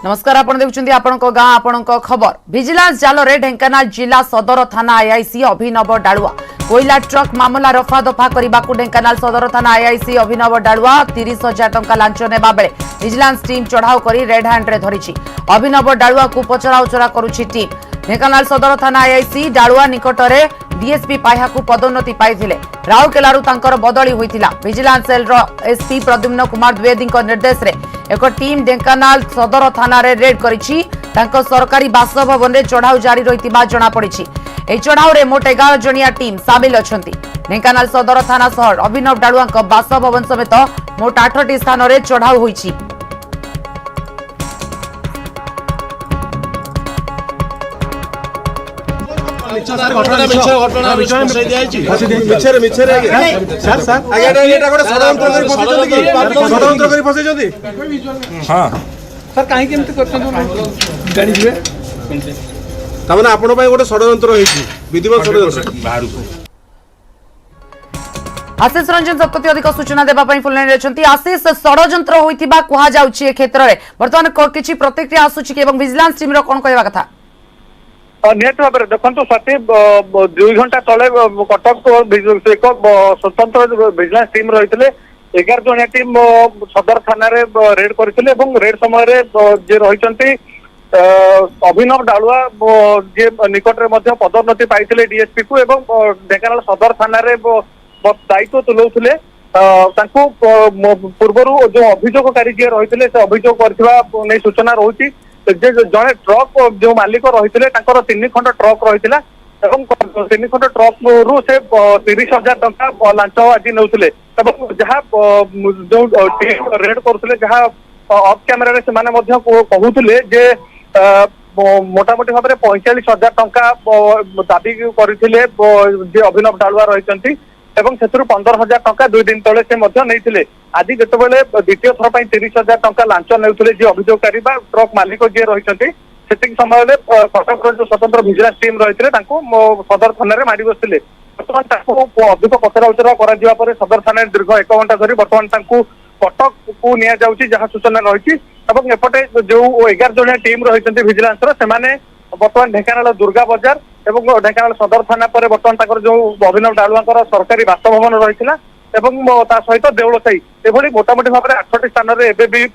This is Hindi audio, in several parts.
नमस्कार आपण देखुछंती आपणको गां आपणको खबर विजिलेंस जाल रे ढेंकानाल जिला सदर थाना आईआईसी अभिनव डालुआ कोयला ट्रक मामला रफा दफा करबाकू ढेंकानाल सदर थाना आईआईसी अभिनव डालुआ 30,000 टंका लांच नेबा बेले विजिलेंस टीम चढ़ाऊ करी रेड हैंड रे धरिछि। अभिनव डालुआ को पचरा उचरा करुछि टीम। ढेंकानाल सदर थाना आईआईसी डालुआ निकटरे डीएसपी पाइहा को पदोन्नति पाइथिले राउरकेलारू तांकर बदली होइथिला। Vigilance cell row SP Pradyumna Kumar Dwivedi निर्देश रे एक टीम ढेंकानाल सदर थाना रे रेड करिछि। तांको सरकारी बासभवन रे चढ़ाऊ जारी रहितिबा जणा पड़िछि। ए चढ़ाऊ रे मोट 11 जणिया टीम शामिल अछंती। ढेंकानाल सदर थाना शहर अभिनव डालुआ बासभवन समेत मोट 8टी स्थान रे चढ़ाऊ होइछि। आशीष रंजन शतपथी अधिक सूचना देवाई फोन लाइन रही। आशीष षड्यंत्र होइतिबा कुहा जाउछि ए क्षेत्र में वर्तमान किछि प्रतिक्रिया आसुछि कि एवं विजिलेंस टीम रो कोन कहबा कथा निहत भाव में देखो सती 2 घंटा तले कटक एक स्वतंत्र विजिलेंस टीम रही 11 जणिया टीम सदर थाना रेड करते रेड समय जे रही अभिनव डालुआ जे निकट में पदोन्नति पाई डीएसपी को ढेंकानाल सदर थाना दायित्व तुलाऊले पूर्वर जो अभियोगकारी जी रही से अभियोग कर सूचना रोचे जड़े ट्रक जो मालिक रही 3 खंड ट्रक रही 3 खंड ट्रक रु से 30,000 टंका लांच आज नौले जहाँ जो टीम रेड करुले जहाँ अफ कैमेरा कहते जे मोटामोटी भाव में 45,000 टंका दाबी करते अभिनव डालुआ रही 15,000 टंका 2 दिन तले से आज जितेबाला द्वितीय थर 30,000 टंका लांच नेउथिले जे अभियोगकारी ट्रक मालिक जी रही से समय कटक जो स्वतंत्र विजिलेंस टीम रही सदर थाना मारी बसते बर्तमान अधिक पचरा उचरा कर सदर थाना दीर्घ 1 घंटा धरी बर्तमान कटक को नि जहाँ सूचना रही एपटे जो 11 जणिया टीम रही विजिलेंस से बर्तमान ढेंकानाल दुर्गा बजार एवं ढेंकानाल सदर थाना पर बर्तमान जो अभिनव डालुआ सरकारी बासभवन रही सहित देउलसाही एभली मोटामोटी भाव में 8टी स्थान में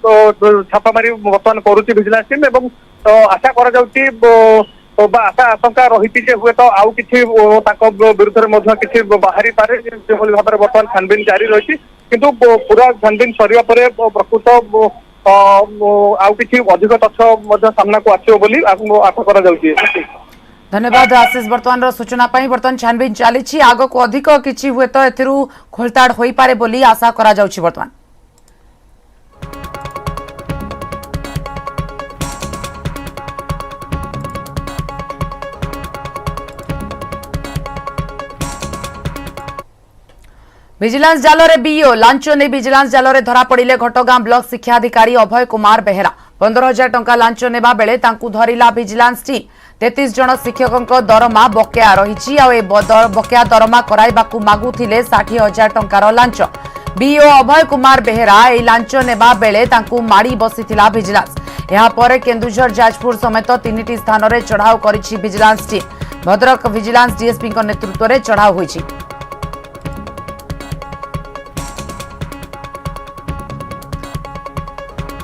छापामारी बर्तमान करुच्ची विजिलेंस टीम एवं आशा कर आशा आशंका रही हुए तो आउ कि विरुद्ध में बाहरी पारे भाव में बर्तमान छानबीन जारी रही किंतु पूरा छानबीन सरिया पर प्रकृत आउ कि अधिक तथ्य सामना को आसो बोली आशा कर धन्यवाद आशीष वर्तमान सूचना बर्तमान छानबीन चली आग को अधिक किछि हुए तो एथिरु खोलताड़ होई पारे बोली आशा करा जाउछि। वर्तमान विजिलेंस जाल रे बीओ लांच ने विजिलेंस जाल रे धरा पड़िले घटगां ब्लॉक शिक्षा अधिकारी अभय कुमार बेहेरा 15,000 टंका लांच नेबा बेले तांकु धरिला विजिलेंस टीम 33 जन शिक्षकों दरमा बकेया रही बकेया दरमा कराइबाकू मागुथिले 60,000 टंकार लांच। बीओ अभय कुमार बेहेरा ए लांच नेबा बेले तांकु माड़ी बसिथिला विजिलेंस। यहाँ पर केन्दुझर जाजपुर समेत 3टी स्थान में चढ़ाऊ करिछि vigilance team. Bhadrak vigilance DSP नेतृत्व में चढ़ाऊ होइछि।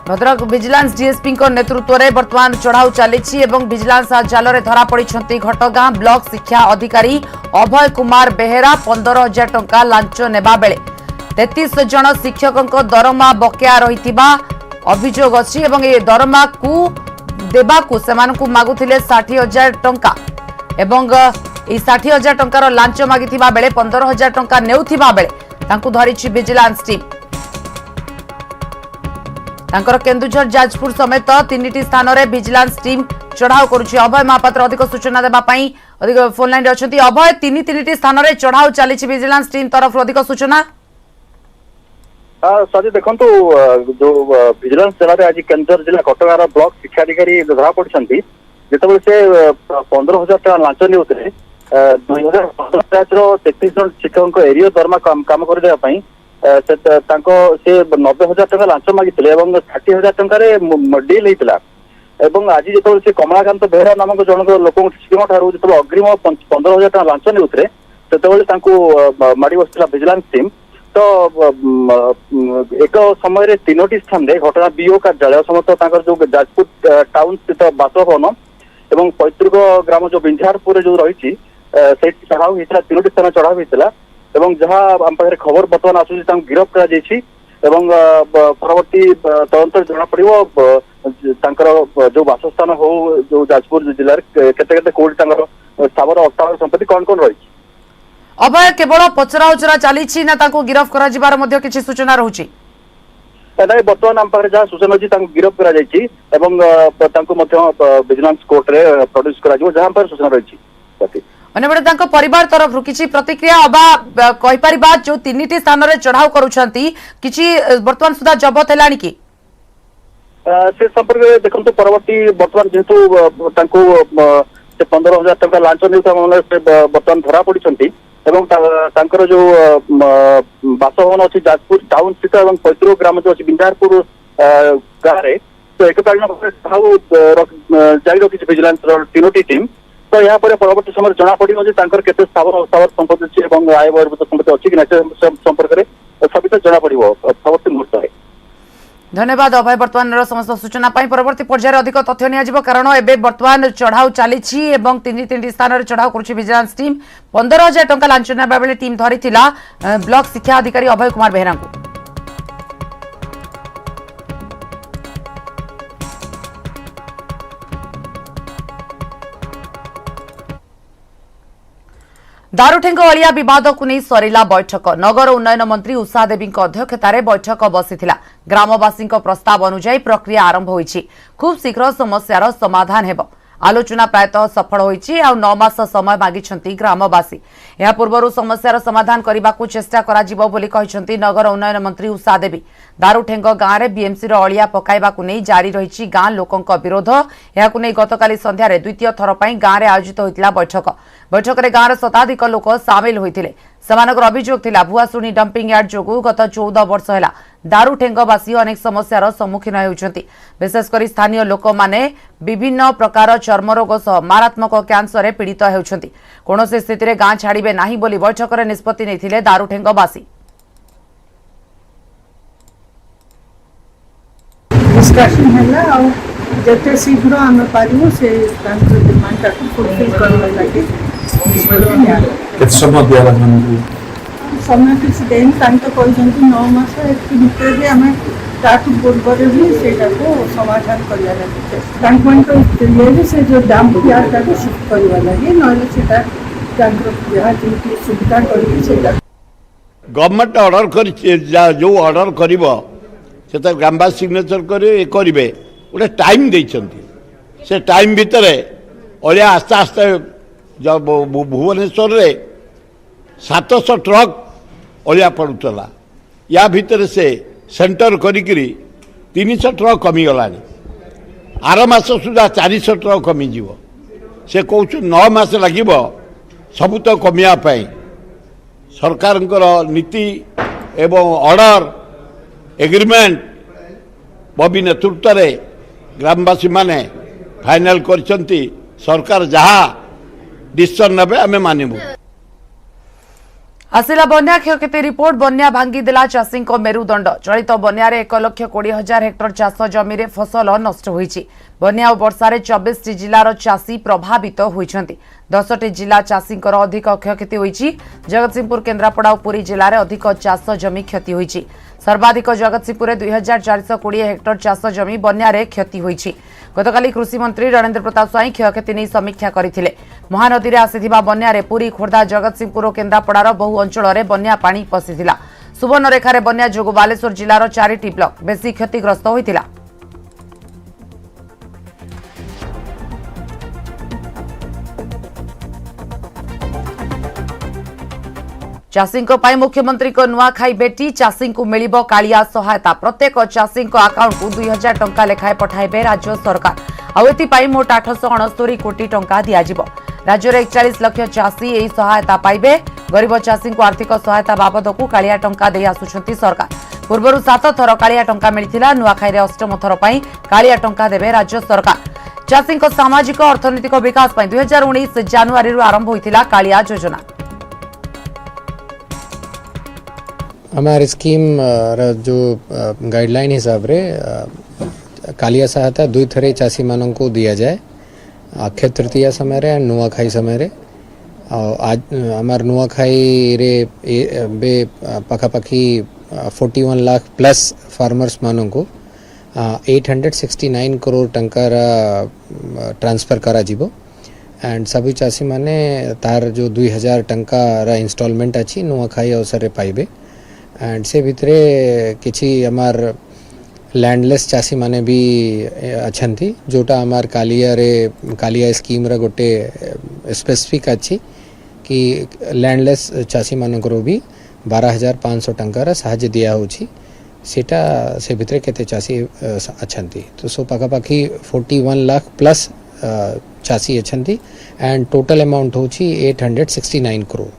भद्रक विजिलेंस डीएसपी नेतृत्व में बर्तमान चढ़ाऊ चली विजिलेंस जाल रे धरा पड़ी घटगां ब्लॉक शिक्षा अधिकारी अभय कुमार बेहेरा 15,000 टंका लांच नेबा बेले 33 जन शिक्षकों दरमा बकेया रही अभियोग अच्छी ए दरमा को देबाकू सेमानकू मागुथिले 60,000 टंका एवं 60,000 टंकार लांच मागिथिबा बेले 15,000 टंका नेउथिबा बेले तांकू धरिछि विजिलेंस टीम। तांकर केन्दुझर जाजपुर समेत 3टी स्थान में विजिलेंस टीम चढ़ाऊ करुछि। अभय महापात्र अधिक सूचना देवाई अधिक फोन लाइन रही। अभय 3टी स्थान में चढ़ाऊ चली विजिलेंस टीम तरफ अधिक सूचना सजी देखो जो विजिलेंस जिले आज केन्दुझर जिला कटगार ब्लॉक शिक्षा अधिकारी धरा पड़ती जिते से 15,000 टका लांच नेउथिले 2015 33 जन शिक्षकों एरियो दरमा काम करने से 90,000 टका लांच मागिଥିଲେ ଏବଂ 60,000 टंका डील होता ଏବଂ ଆଜି ଯେତେବେଳେ ସେ କମଳାକାନ୍ତ ବେହେରା ନାମକ ଜଣକ ଲୋକଙ୍କ ଠାରୁ ଯେତେବେଳେ ଅଗ୍ରିମ 15,000 ଟଙ୍କା ଲାଞ୍ଚ ନେଉଥିଲେ ସେତେବେଳେ ତାଙ୍କୁ ମାଡି ବସିଥିଲା ଭିଜିଲାନ୍ସ ଟିମ୍। ତ ଏକ ସମୟରେ 3ଟି ସ୍ଥାନରେ ଘଟଣା ବିଓ କାର୍ଯ୍ୟାଳୟ ସମସ୍ତ ତାଙ୍କର ଯୋଉ ଯାଜପୁର ଟାଉନ ସ୍ଥିତ ବାସଭବନ ଏବଂ ପୈତୃକ ଗ୍ରାମ ଯୋଉ ବିଞ୍ଝାରପୁରରେ ଯୋଉ ରହିଛି ସେଇଠି ଚଢାଉ ହେଇଥିଲା। 3ଟି ସ୍ଥାନ ଚଢାଉ ହେଇଥିଲା ଏବଂ ଯାହା ଆମ ପାଖରେ ଖବର ବର୍ତ୍ତମାନ ଆସୁଛି ତାଙ୍କୁ ଗିରଫ କରାଯାଇଛି ଏବଂ ପରବର୍ତ୍ତୀ ତଦନ୍ତରେ ଜଣାପଡିବ ତାଙ୍କର ଯୋଉ ବାସସ୍ଥାନ ହଉ ଯୋଉ ଯାଜପୁର ଜିଲ୍ଲାରେ କେତେ କେତେ କୋଉଠି ତାଙ୍କର ସ୍ଥାବର ଅସ୍ଥାବର ସମ୍ପତ୍ତି କଣ କଣ ରହିଛି। ଅଭୟ କେବଳ ପଚରା ଉଚରା ଚାଲିଛି ନା ତାଙ୍କୁ ଗିରଫ କରାଯିବାର ମଧ୍ୟ କିଛି ସୂଚନା ରହୁଛି? ନାଇଁ ବର୍ତ୍ତମାନ ଆମ ପାଖରେ ଯାହା ସୂଚନା ଅଛି ତାଙ୍କୁ ଗିରଫ କରାଯାଇଛି ଏବଂ ତାଙ୍କୁ ମଧ୍ୟ ଭିଜିଲାନ୍ସ କୋର୍ଟରେ ପ୍ରଡ୍ୟୁସ କରାଯିବ ଯାହା ଆମ ପାଖରେ ସୂଚନା ରହିଛି। ଅନ୍ୟପଟେ ତାଙ୍କ ପରିବାର ତରଫରୁ କିଛି ପ୍ରତିକ୍ରିୟା ଅବା କହିପାରିବା ଯୋଉ 3ଟି ସ୍ଥାନରେ ଚଢାଉ କରୁଛନ୍ତି କିଛି ବର୍ତ୍ତମାନ ସୁଦ୍ଧା ଜବତ ହେଲାଣି କି? ସେ ସମ୍ପର୍କରେ ଦେଖନ୍ତୁ ପରବର୍ତ୍ତୀ ବର୍ତ୍ତମାନ ଯେହେତୁ ତାଙ୍କୁ ସେ 15,000 ଟଙ୍କା ଲାଞ୍ଚ ନେଉଥିବା ମାମଲାରେ ସେ ବର୍ତ୍ତମାନ ଧରା ପଡିଛନ୍ତି ଏବଂ ତାଙ୍କର ଯୋଉ ବାସଭବନ ଅଛି ଯାଜପୁର ଟାଉନ ସ୍ଥିତ ଏବଂ ପୈତୃକ ଗ୍ରାମ ଯୋଉ ଅଛି ବିଞ୍ଝାରପୁର ଗାଁରେ ତ ଏକକାଳୀନ ଭାବରେ ଜାରି ରଖିଛି ଭିଜିଲାନ୍ସର 3ଟି ଟିମ୍। ତ ଏହାପରେ ପରବର୍ତ୍ତୀ ସମୟରେ ଜଣାପଡିବ ଯେ ତାଙ୍କର କେତେ ସ୍ଥାବର ଅସ୍ଥାବର ସମ୍ପତ୍ତି ଅଛି ଏବଂ ଆୟ ବହିର୍ଭୂତ ସମ୍ପତ୍ତି ଅଛି କି ନା ସେ ସମ୍ପର୍କରେ ସବିତ ଜଣାପଡିବ ପରବର୍ତ୍ତୀ ମୁହୂର୍ତ୍ତରେ। धन्यवाद अभय बर्तमान समस्त सूचना परवर्ती पर्यायर अधिक तथ्य निया कारण एवं बर्तमान चढ़ाऊ चली 3 स्थान में चढ़ाऊ कर विजिलेंस टीम 15,000 टंका लांच नेबा बेले टीम धरी ब्लॉक शिक्षा अधिकारी अभय कुमार बेहरा को। दारुठेंग अलिया विवाद को नहीं सरिला बैठक नगर उन्नयन मंत्री उषा देवी अध्यक्षतार बैठक बसीथिला ग्रामवासी प्रस्ताव अनुसार प्रक्रिया आरंभ होईछि खूब शीघ्र समस्यार समाधान हेबो आलोचना प्रायतः सफल होईछि आ 9 मास समय मागिछंती ग्रामवासी या पूर्वरु समस्यार समाधान करने को चेष्टा कराजिबो बोली कहिसंती नगर उन्नयन मंत्री उषा देवी। दारुठेंग गाँव में बीएमसी अलिया पकाइबा को नहीं जारी रही गाँ लोकों विरोध या गतकाली संध्यारे द्वितीय थर पर गाँव में आयोजित होता बैठक में गाँव शताधिक लोक सामिल होते सेमानकर अभियोग थिला भुआसुणी डंपिंग यार्ड जोगु गत 14 वर्ष है दारुठेंगवासी अनेक समस्यार सम्मुखीन होउछंती विशेषकर स्थानीय लोक माने विभिन्न प्रकार चर्मरोग सह मारात्मक कैंसर पीड़ित होउछंती कोनोसी स्थिति रे गाँ छाड़िबे नाही बोली बैठक में निष्पत्ति नैथिले दारुठेंगवासी। डिस्कशन हैला और जते शीघ्र आम पारिबो से तांकर डिमांड का फुलफिल करबा लागि केत समय दिया लागन समय किसी दिन तांक कहजंती 9 मास भितर भी आम ताठू पूर्व भी सेटा को समाधान करबा लागि तांक मन को से जो डैम यार्ड का शिफ्ट करबा लागि नले सेटा तांक जहाँ जेंती सुविधा करबी सेटा गवर्नमेंट ऑर्डर कर जो ऑर्डर करिवो से ग्रामवासी सिग्नेचर करे गोटे टाइम देइछंती से टाइम भितर अलिया आस्ते आस्ते जब भुवनेश्वर रे 700 ट्रक अलिया पड़ूला या भितर से सेंटर करी 300 ट्रक कमी गलानी आर मास सुधा 400 ट्रक कमी जीव से कौच 9 मास लगिब सबू तो कमिया सरकार नीति एवं ऑर्डर एग्रीमेंट बबी नेतृत्व रे ग्रामवासी माने फाइनल करछंती सरकार जहा डिसीजन नेबे आमे मानिबु। आसिला बन्या क्षयक्षति रिपोर्ट बन्या भांगी देला चाषी मेरुदंड चलित बन्या 1,20,000 हेक्टर चाष जमी फसल नष्ट होईछि बन्या और वर्षा 24 जिलार चाषी प्रभावित होइछंती 10टी जिला चाषी अधिक क्षयक्षति होईछि जगतसिंहपुर केन्द्रापड़ा और पुरी जिले में अधिक चाष जमी क्षति होईछि सर्वाधिक जगतसिंहपुर 2,420 हेक्टर चाष जमी बन्या क्षति होईछि गतकाली कृषि मंत्री रणेंद्र प्रताप स्वाई क्षयक्षति नहीं समीक्षा करथिले महानदी में आसीथिबा बन्या पुरी खोर्धा जगतसिंहपुर और केन्द्रापड़ार बहु अंचल बन्या पानी पशिथिला सुवर्णरेखार बन्या जोगु बालेश्वर जिलार 4टी ब्लॉक बेसी क्षतिग्रस्त होइतिला। चाषी मुख्यमंत्री को नुआखाई बेटी चाषी को मिलिबो कालिया सहायता प्रत्येक चाषी अकाउंट को 2,000 टंका लेखाएं पठाइबे राज्य सरकार आउ मोट 869 कोटी टंका दियाजिबो राज्य में 41 लाख चाषी यही सहायता पाइबे गरीब चाषी को आर्थिक सहायता बाबद को कालिया टंका दे आसुछंती सरकार पूर्व 7 थर कालिया टंका मिलिथिला नुआखाई रे 8म थर पई कालिया टंका देबे राज्य सरकार। चाषी सामाजिक अर्थनैतिक विकास पई 2019 जनवरी रु आरंभ होइथिला कालिया योजना। हमारे स्कीम जो गाइडलाइन हिसाब रे कालिया सहायता 2 थरे चाषी मानन को दिया जाए अक्षय तृतीया समय रे नुआखाई समय रे। आज हमार नुआखाई रे बे पखापाखी 41 लाख प्लस फार्मर्स मानन को 869 करोड़ टंका ट्रांसफर करा जीवो एंड सभी चाषी माने तार जो 2000 टंका इंस्टॉलमेंट अच्छी नुआखाई अवसर रे पाइबे एंड से भितरे किछि हमार लैंडलेस चाषी माने भी अच्छी जोटा हमार कालिया स्कीम रे गोटे स्पेसिफिक अच्छी कि लैंडलेस चाषी मानकर भी 12,500 टंकार साहाय्य दिया होछि सेटा से भितरे केते चाषी अच्छी तो सो पाखापाखी 41 लाख प्लस चाषी अच्छी एंड टोटल अमाउंट होछि 869 करोड़।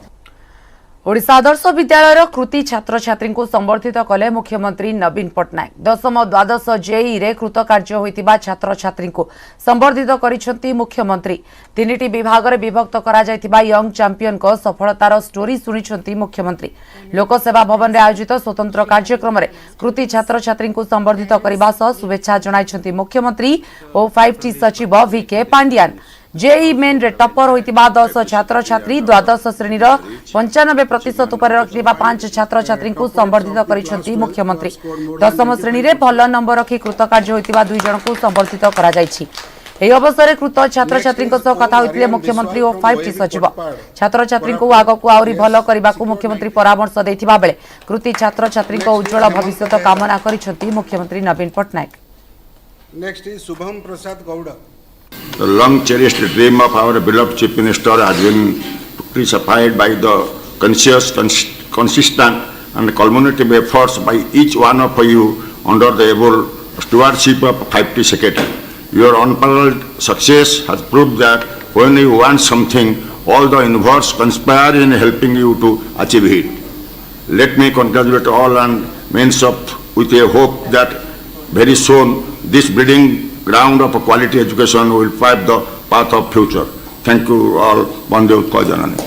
ओडिशा आदर्श विद्यालय कृति छात्र छात्री को संबर्धित कले मुख्यमंत्री नवीन पट्टनायक। 10म द्वादश जेई रे कृतकार्य होइतिबा छात्र छात्री को संबर्धित करिसेंती मुख्यमंत्री। 3टी विभाग रे विभक्त करा जायतिबा यंग चैंपियन को सफलतार स्टोरी सुनिसेंती मुख्यमंत्री। लोकसेवा भवन रे आयोजित स्वतंत्र कार्यक्रम रे कृति छात्र छात्री को संबर्धित करबा सह शुभेच्छा जणाइसेंती मुख्यमंत्री और 5टी सचिव वीके पांड्यान। जेई मेन रे टप्पर होइतिबा 10 छात्र छात्री द्वादश श्रेणी 95% उपर रखिबा 5 छात्र छात्री को संबर्धित करिसेंती मुख्यमंत्री। 10म श्रेणी रे भल नंबर रखी कृतकार्य होइतिबा 2 जन को संबर्धित करा जायछि। एही अवसर कृत छात्र छात्री सह कथा होइतिले मुख्यमंत्री और 5टी सचिव। छात्र छात्री को आगकू आउरी भल करबाकू मुख्यमंत्री परामर्श दैथिबा बेले कृति छात्र छात्री को उज्जवल भविष्य कामना करिसेंती मुख्यमंत्री Naveen Patnaik. Next is Shubham Prasad Gaur. The long cherished dream of our beloved Chief Minister has been crucified by the conscious, consistent and cumulative efforts by each one of you under the able stewardship of 5T Secretary. Your unparalleled success has proved that when you want something, all the universe conspire in helping you to achieve it. Let me congratulate all and means of with a hope that very soon this breeding ground of quality education will pave the path of future. Thank you all. Bande Utkal Janani.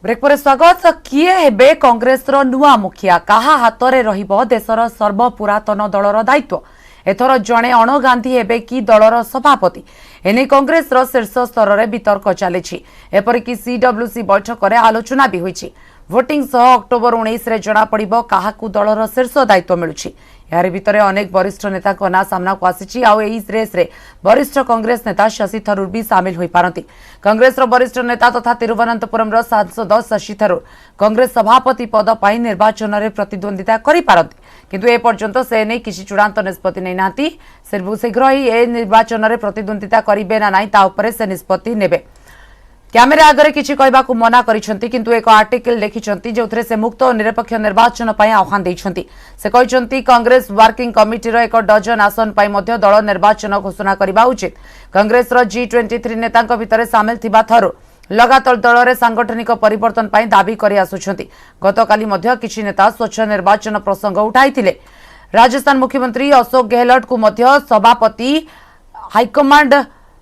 Break पर स्वागत। किए हेबे कांग्रेस रो नुआ मुखिया काहा हातरे रहिबो देशर सर्वपुरातन दलर दायित्व। एथर जणे अण गांधी हेबे कि दलर सभापति एने कांग्रेस रो शीर्ष स्तर रे वितर्क चलेछि। एपरिकि सीडब्ल्यूसी बैठक रे आलोचना भी होइछि। भोटिंग सह अक्टोबर 19 रे जणा पड़िबो काहाकू दलर शीर्ष दायित्व मिलुछि। यार भितरे अनेक वरिष्ठ नेता को ना सामना को आसीछि। आ एही रेस रे वरिष्ठ कांग्रेस नेता शशि थरूर भी शामिल होई पारंती। कांग्रेस रो वरिष्ठ नेता तथा तिरुवनंतपुरम रो सांसद शशि थरूर कांग्रेस सभापति पद पाई निर्वाचन रे प्रतिद्वंदिता करि पारंती किंतु ए पर्यंत से नै किछि चूड़ांत निष्पत्ति नै नांती। शीघ्र ही ए निर्वाचन रे प्रतिद्वंदिता करिबे ना नाही ता उपरे से निष्पत्ति नेबे। कैमेरा आगे किसी कहबाकू मना करिसेंती किंतु एक आर्टिकल लिखिसेंती जोथरे से मुक्त और निरपेक्ष निर्वाचन पई आह्वान दैछंती। से कहिसेंती कांग्रेस वर्किंग कमिटी रो 1 डजन आसन पई मध्य दल निर्वाचन घोषणा करबा उचित। कांग्रेस रो G23 नेतांक भितरे शामिल थिबा थरो लगातार दल रे सांगठनिक परिवर्तन पई दाबी करि आसुछंती। गतकाली मध्य किछि नेता स्वच्छ निर्वाचन प्रसंग उठाइथिले। राजस्थान मुख्यमंत्री अशोक गहलोत को मध्य सभापति हाईकमांड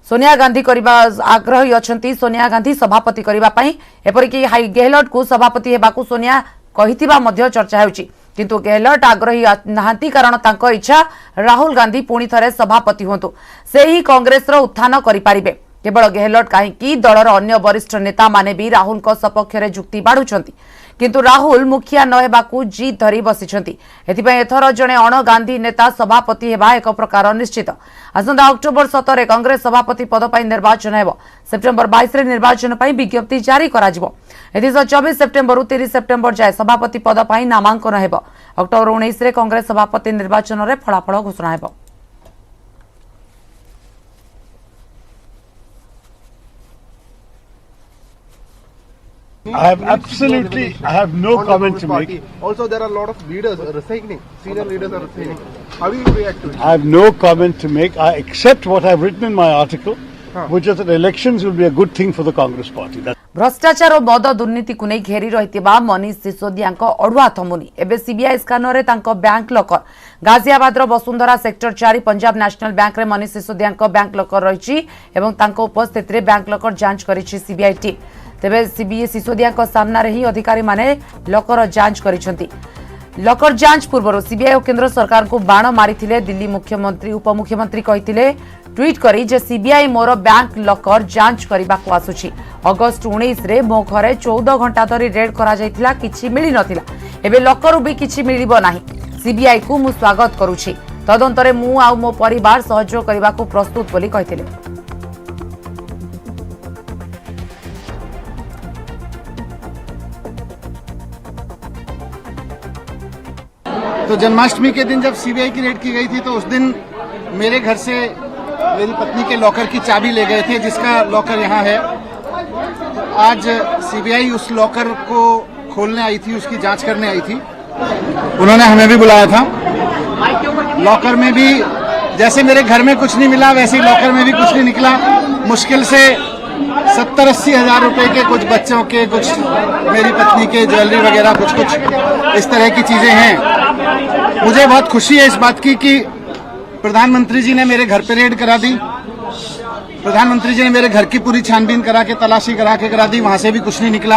सोनिया गांधी करबा आग्रही अछंती। सोनिया गांधी सभापति करबा पई एपरिकि गहलोत को सभापति हेबाकू सोनिया कहिथिबा मध्य चर्चा हेउची किंतु गहलोत आग्रही नाहांती कारण तांको इच्छा राहुल गांधी पुणी थरे सभापति होंतु से ही कांग्रेस रो उत्थान करि पारिबे। केवल गहलोत कहीं दलर अन्य वरिष्ठ नेता माने भी राहुल को सपक्ष रे जुक्ति बाढ़ुछंती किंतु राहुल मुखिया न हेबाकू जीत धरी बसिछंती। एथिपय एथर जणे अण गांधी नेता सभापति हेबा एक प्रकार निश्चित। आसंता अक्टोबर 17 रे कांग्रेस सभापति पद पई निर्वाचन हेबो। सेप्टेम्बर 22 रे निर्वाचन पई विज्ञप्ति जारी करा जिवो। एथि 24 सेप्टेम्बर 30 सेप्टेम्बर जाय सभापति पद पई नामांकन हेबो। अक्टोबर 19 रे कांग्रेस सभापति निर्वाचन रे फलाफल घोषणा हेबो। I have no comment to make. Also, there are a lot of leaders resigning. Senior leaders are resigning. How will you react to it? I have no comment to make. I accept what I've written in my article, which is that elections will be a good thing for the Congress Party. भ्रष्टाचार और मद दुर्नीति को नहीं घेरी रही मनीष सिसोदिया अड़ुआ थमुनी एवं CBI scanner bank locker Ghaziabad Vasundhara sector 4 Punjab national bank रे मनीष सिसोदिया बैंक लकर रही उपस्थित रे बैंक लकर जांच करी सीबीआई टीम तेबे सीबीआई सिसोदिया सामना ही अधिकारी माने लकर जांच करिसेंती लकर जांच पूर्व सीबीआई और केंद्र सरकार को बाण मारी दिल्ली मुख्यमंत्री उपमुख्यमंत्री कही ट्वीट करी जे सीबीआई मोर बैंक लकर जांच करने को आसुची अगस्ट 19 रे मो घरे 14 घंटा धरी रेड करा जायतिला किछि मिली नथिला एबे लकर भी किछि मिलिबो नाही सीबीआई को मु स्वागत करूछि तदंतरे मु आ मो परिवार सहयोग करबा को प्रस्तुत बोली कहिथिले। तो जन्माष्टमी के दिन जब सीबीआई की रेड की गई थी तो उस दिन मेरे घर से मेरी पत्नी के लॉकर की चाबी ले गए थे, जिसका लॉकर यहाँ है। आज सीबीआई उस लॉकर को खोलने आई थी, उसकी जांच करने आई थी। उन्होंने हमें भी बुलाया था। लॉकर में भी जैसे मेरे घर में कुछ नहीं मिला वैसे ही लॉकर में भी कुछ नहीं निकला। मुश्किल से 70-80 हजार रुपए के कुछ बच्चों के, कुछ मेरी पत्नी के ज्वेलरी वगैरह कुछ इस तरह की चीजें हैं। मुझे बहुत खुशी है इस बात की कि प्रधानमंत्री जी ने मेरे घर पे रेड करा दी। प्रधानमंत्री जी ने मेरे घर की पूरी छानबीन करा के, तलाशी करा दी, वहां से भी कुछ नहीं निकला।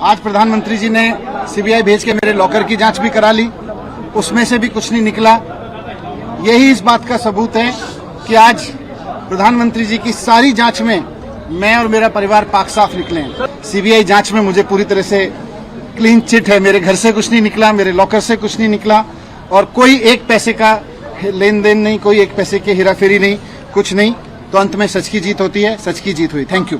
आज प्रधानमंत्री जी ने सीबीआई भेज के मेरे लॉकर की जांच भी करा ली, उसमें से भी कुछ नहीं निकला। यही इस बात का सबूत है कि आज प्रधानमंत्री जी की सारी जांच में मैं और मेरा परिवार पाक साफ निकले हैं। सीबीआई जांच में मुझे पूरी तरह से क्लीन चिट है। मेरे घर से कुछ नहीं निकला, मेरे लॉकर से कुछ नहीं निकला और कोई एक पैसे का लेन देन नहीं, कोई एक पैसे की हेराफेरी नहीं, कुछ नहीं। तो अंत में सच की जीत होती है, सच की जीत हुई। Thank you.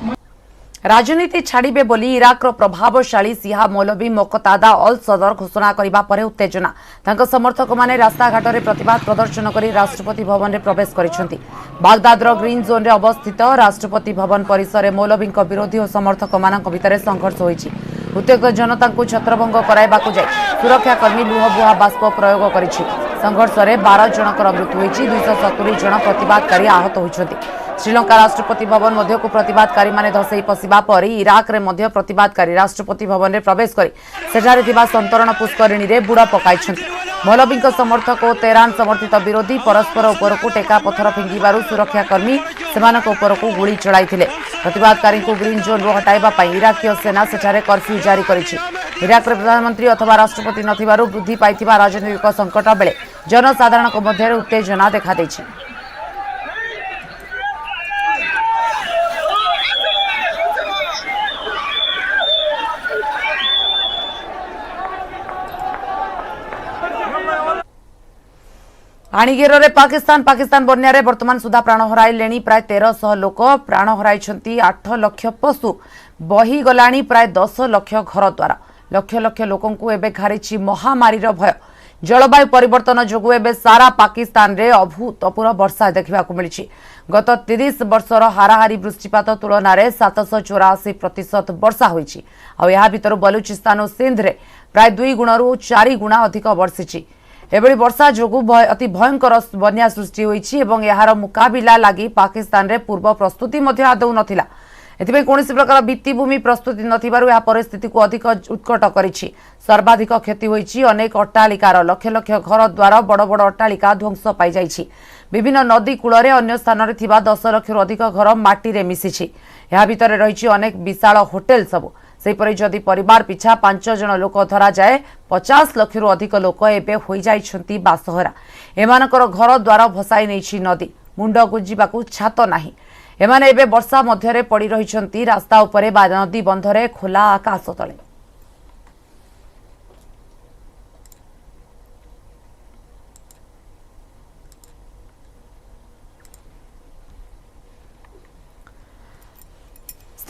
राजनीति छाड़िबे बोली इराक प्रभावशाली सिहा मौलवी मोकतादा अल सदर घोषणा करबा परे उत्तेजना तांको समर्थक माने रास्ता घाट रे प्रतिवाद प्रदर्शन करी राष्ट्रपति भवन रे प्रवेश करिसेंती। बागदादर ग्रीन जोन रे अवस्थित राष्ट्रपति भवन परिसर रे मौलवी विरोधी और समर्थक मानक भितर संघर्ष होईछि। उत्तेजित जनता को छत्रभंग कराइबाकू जाय सुरक्षाकर्मी लुहबुहा बाष्प प्रयोग करिछि। संघर्ष रे 12 जनकर मृत्यु होईछि, 270 जन प्रतिवादकारी आहत होइछन्ति। श्रीलंका राष्ट्रपति भवन मध्य को प्रतिवादकारी माने धसई पशिबा पर इराक रे मध्य प्रतिवादकारी राष्ट्रपति भवन रे प्रवेश करी सेठारे थिबा संतरण पुष्करिणी रे बुड़ा पकाइछन्ति। मौलवी समर्थक और तेहरान समर्थित विरोधी परस्पर उपर को टेका पत्थर फिंगिबारु सुरक्षाकर्मी सेमानक उपर को गुली चलाइथिले। प्रतिवादकारी को ग्रीन जोन रो हटाइबा पई इराकीय सेना सेठारे कर्फ्यू जारी करिछि। इराक रे प्रधानमंत्री अथवा राष्ट्रपति नथिबारु वृद्धि पाइथिबा राजनीतिक संकट बेले जनसाधारणक मध्य उत्तेजना देखा दैछि। आणिगेर रे पाकिस्तान बन्या रे वर्तमान सुधा प्राण हराइले प्राय 1300 लोक प्राण हराइछंती। 8 लाख पशु बही गलाणी प्राय 10 लाख घर द्वारा लक्ष लक्ष लोकंकु एबे घारिछि महामारी रो भय। जलवायु परिवर्तन जोगु एबे सारा पाकिस्तान रे अभूतपूर्व वर्षा देखा मिली। गत 30 वर्षर हाराहारी वृष्टिपात तुलन में 784% वर्षा होईछि। आ या भितर बलूचिस्तान और सिंध रे प्राय 2 गुणरू 4 गुणा अधिक वर्षिछि। एभली वर्षा जोगु अति भयंकर बन्या सृष्टि होईछि एवं यार मुकाबिला लागि पाकिस्तान रे पूर्व प्रस्तुति मध्य आदौ नथिला। एथिबे कोनोसी प्रकार भित्तिभूमि प्रस्तुति नथिबारु या परिस्थिति को अधिक उत्कट करिछि। सर्वाधिक क्षति होईछि अनेक अट्टालिकार लक्ष लक्ष घर द्वार बड़ बड़ अट्टालिका ध्वंस पाई जाइछि। विभिन्न नदी कूल रे अन्य स्थान रे थिबा 10 लाख अधिक घर माटी रे मिसिछि। या भितर रहिछि अनेक विशाल होटेल सबु। सेपरि जदि परिवार पिछा 5 जन लोक धरा जाए 50 लाख अधिक लोक एबे होई जाइछंती बासहरा। एमानकर घर द्वार भसाई नैछि नदी, मुंड गुंजिबाकू छात नाही। एमाने एबे वर्षा मध्यरे पड़ी रहिछंती रास्ता उपरे बा नदी बंधरे खोला आकाश तले।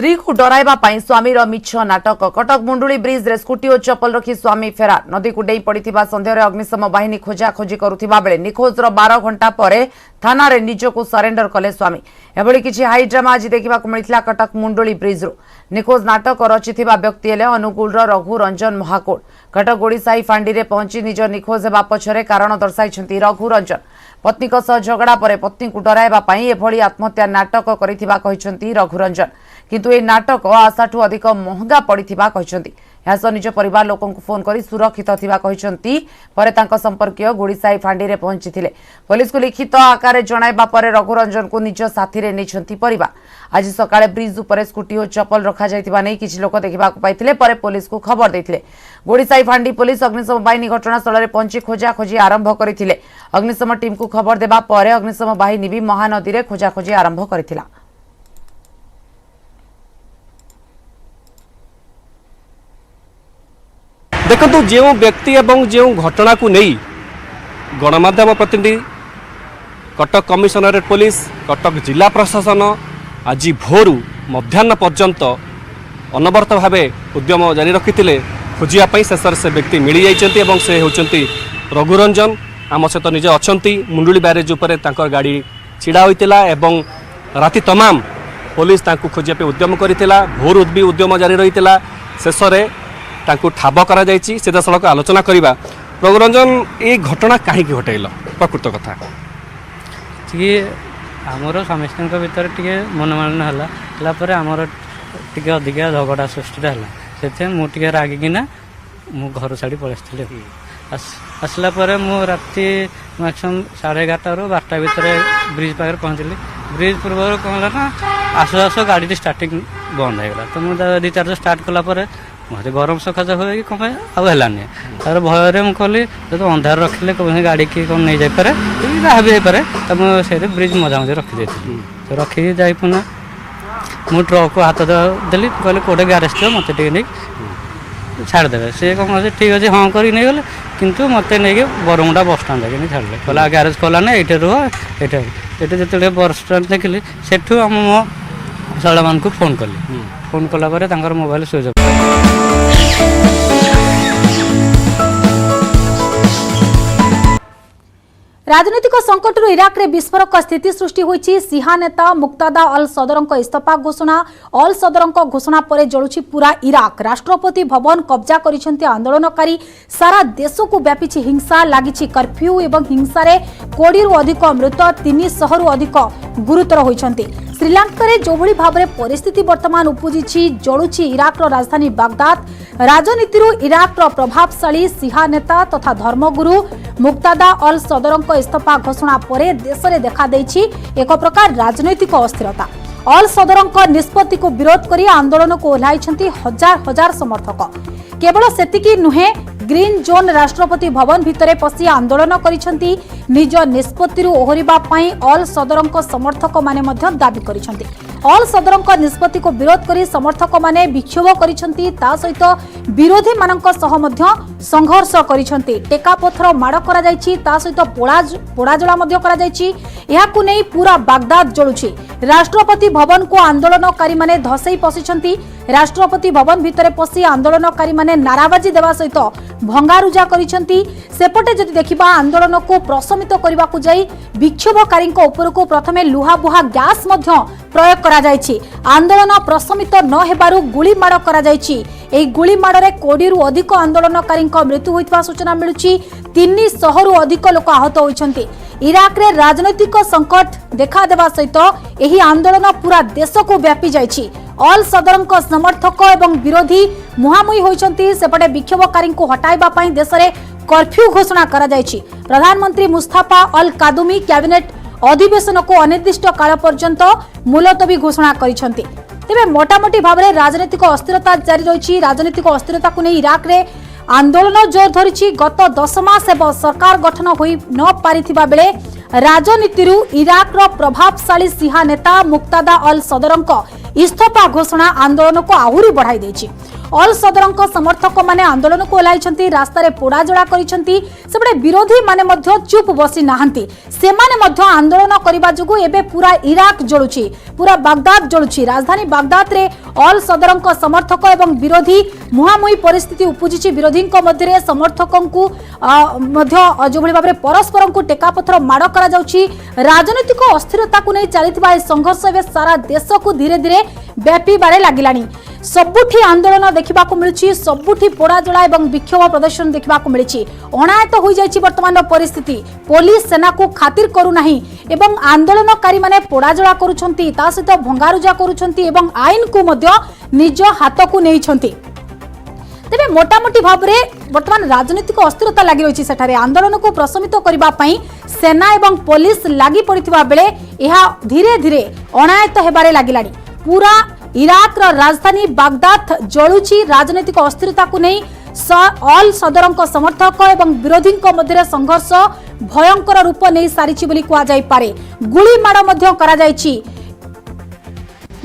स्त्री को डराइबा पाई स्वामीर मिछ नाटक। कटक मुंडुली ब्रिज रे स्कूटी और चप्पल रखी स्वामी फेरार। नदी को डेई पड़िथिबा संदेह अग्निशम बाहिनी खोजाखोजी करुथिबा बेले निखोजर 12 घंटा परे थाना रे निजको सरेंडर कले स्वामी। एभली किछि हाई ड्रामा आज देखा मिलता कटक मुंडुली ब्रिज रो। निखोज नाटक रचिथिबा व्यक्ति हेले अनुगुल रघु रंजन महाकोट। कटक गोड़ीसाही फांडी रे पहुंची निज निखोज हेबा पछरे कारण दर्शाइछंती रघु रंजन। पत्नी सह झगड़ा पर पत्नी को डराइबा पाई एभली आत्महत्या नाटक करिथिबा कहिसंती रघु रंजन। किंतु ए नाटक आशाठू अधिक महंगा पड़िथिबा कहिसंती। यास निज परिवार लोकन को फोन करी सुरक्षित थिबा कहिसंती। परे तांको संपर्कीय गोड़ीसाही फांडी रे पहुंचीथिले। पुलिस को लिखित आकार जणाइबा परे रघु रंजन को निज साथी रे नेछंती परिवार। आज सकाळे ब्रिज ऊपर स्कूटी और चप्पल रखा जाइथिबा नै किछि लोक देखिबा को पाइथिले। परे पुलिस को खबर दैथिले। गोड़ीसाही फांडी पुलिस अग्निशम बाहिनी घटनास्थल रे पहुंची खोजाखोजी आरंभ करथिले। अग्निशम टीम को खबर देबा परे अग्निशम बाहिनी भी महानदी रे खोजाखोजी आरंभ करथिला। देखो जो व्यक्ति एवं जो घटना को नहीं गणमाध्यम प्रतिनिधि कटक कमिशनरेट पुलिस कटक जिला प्रशासन आज भोरु मध्याह्न पर्यंत अनवरत भाव उद्यम जारी रखी खोजापी शेष से व्यक्ति मिल जाती से होती रघुरंजन आम सहित निजे अच्छा मुंडुली ब्यारेज उपर गाड़ी छिड़ा होता एवं राति तमाम पुलिस खोजापी उद्यम करथिला। भोरु भी उद्यम जारी रही शेष में तांको ठाब करा जायछि। सीधा सड़क आलोचना करबा। रघुरंजन ये घटना कहीं घटैल प्रकृत कथा टी आमर समस्त भर टे मनमालिन्य है आमर टे अधिका झगड़ा सृष्टि है से मुझे रागिकिना मु घर छाड़ी पलि आसला राति मैक्सीम 11:30 ରୁ 12ଟା भितर ब्रिज पाखे पहुँचली। ब्रिज पूर्व कौन है ना आसु आसु गाड़ी स्टार्टिंग बंद होगा तो मुझे 2-4 स्टार्ट कलापर मत गरम सकाश हुए कि कौन आनी तार भयर मुझे कहली जो अंधार रखिले कौन गाड़ी की कौन नहीं जापे जहाँ भी जापे तो मुझे ब्रिज मजा मझे रखी तो रखी जा पुनः मु ट्रक को हाथ देली कहले कौटे ग्यारेज थो मत नहीं छाड़देवे सी कौन कहे ठीक अच्छे हाँ कर नहीं गले कितु मत नहीं बरमुंडा बस स्टाण जाके छाड़े कहला ग्यारेज खोला ना ये रुह ये जो बस स्टाण देखिली सेठू आम मो शैला मान को फोन कली। फोन कलापर मोबाइल स्विच ऑफ। राजनीतिक संकट इराक रे विस्फोरक स्थिति सृष्टि होईछि। सिहा नेता मुक्तादा अल सदरंक इस्तीफा घोषणा। अल सदरंक घोषणा परे जळुछि पूरा इराक। राष्ट्रपति भवन कब्जा करिसेंति आंदोलनकारी। सारा देश को व्यापीछि हिंसा लागिछि कर्फ्यू एवं हिंसा रे 20 रु अधिक मृत 300 रु अधिक गुरुतर होइछंति। श्रीलंका रे जोभଳି भाबरे परिस्थिति वर्तमान उपजिछि जळुछि इराक रो राजधानी बागदाद। राजनीति रु इराक रो प्रभावशाली सिहा नेता तथा धर्मगुरु मुक्तादा अल सदरंक इस्तीफा घोषणा परे देश में देखा देछि एक प्रकार राजनैतिक अस्थिरता। अल सदरंक निष्पत्ति को विरोध करी आंदोलन को ओह्लाइछंती हजार हजार समर्थक। केवल सेतिकी नुहे ग्रीन जोन राष्ट्रपति भवन भितरे पसी आंदोलन करिछंती। निज निष्पत्ति ओहरिबा पई अल सदरंक समर्थक माने मध्य दाबी करिछंती। अल सदरंक निष्पत्ति को विरोध करी समर्थक माने विक्षोभ करिछंती। ता सहित विरोधी मानक सह मध्य संघर्ष करिछंती। टेका पत्थर माड़ करा जायछि ता सहित पोड़ाजला मध्य करा जायछि। एहाकु नै पूरा बागदाद जळुछि। राष्ट्रपति भवन को आंदोलनकारी माने धसई पसिछंती। राष्ट्रपति भवन भितरे पसी आंदोलनकारी माने नाराबाजी देवा सहित भंगारुजा करिछंती। सेपटे जदि देखिबा आंदोलन को प्रशमित करबा को जाई विक्षोभकारी ऊपर को प्रथमे लुहाबुहा गैस मध्य प्रयोग करा जायछि। आंदोलन प्रशमित न हेबारु गुली माड़ करा जायछि। एई गुली माड़रे 20 रु अधिक आंदोलनकारी मृत्यु होइतबा सूचना मिलुछि। 300 रु अधिक लोक आहत होइछंती। इराक रे राजनैतिक संकट देखा देवा सहित एही आंदोलन पूरा देश को व्यापी जायछि। अल सदरंक समर्थक एवं विरोधी मुहामुही होइछंती। सेपटे विक्षोभकारी को हटाइबा पई देश रे कर्फ्यू घोषणा करा जायछि। प्रधानमंत्री मुस्तफा अल कादुमी कैबिनेट अधिवेशन को अनिर्दिष्ट काल पर्यंत मुलतवी घोषणा करिछंती। तेबे मोटामोटी भाबरे राजनीतिक अस्थिरता जारी रहिछि। राजनीतिक अस्थिरता को नै इराक रे आंदोलन जोर धरिछि। गत 10 मास हेब सरकार गठन होई न पारिथिबा बेले राजनीति इराक रो प्रभावशाली सिहा नेता मुक्तादा अल सदरंक इस्तीफा घोषणा आंदोलन को आहुरी बढ़ाई देछि। ऑल सदरंक समर्थक माने आंदोलन को ओह्लाइछंती रास्तारे पोड़ाजड़ा करिछंती सेबडे विरोधी माने मध्य चुप बसी नाहंती सेमाने मध्य आंदोलन करिबा जुगु एबे पूरा इराक जळुछि पूरा बागदाद जळुछि राजधानी बागदाद रे ऑल सदरंक समर्थक एवं विरोधी मुहामुही परिस्थिति उपजिछि विरोधीक मध्य समर्थकंकु मध्य जो भली भाबरे परस्पर को टेकापथर माड़ करा जाउछि राजनीतिक अस्थिरता को नहीं चलिथिबा ए संघर्ष एबे सारा देश को धीरे धीरे व्यापी बारे लागिलानी सबुठी आंदोलन देखा मिलूँ सबुठी पोड़ाजड़ा और विक्षोभ प्रदर्शन देखा मिली अणायत हो जाइए वर्तमान परिस्थिति पुलिस सेना को खातिर करूना एवं आंदोलनकारी माने पोड़ाजड़ा करुछंती ता सहित भंगारुजा करुछंती एवं आईन को मध्य निज हाथ को नहीं तेरे मोटामोटी भाव में वर्तमान राजनीतिक अस्थिरता लगी रही सेठारे आंदोलन को प्रशमित करने सेना एवं पुलिस लगी पड़ता बेले यह धीरे धीरे अणायत होबारे लागिलानी पूरा इराक राजधानी बागदाद जलुची राजनीतिक अस्थिरता को नहीं ऑल सदरंक समर्थक एवं विरोधी मध्य संघर्ष भयंकर रूप नहीं सारी बोली कहुई गुली माड़ करा जायछि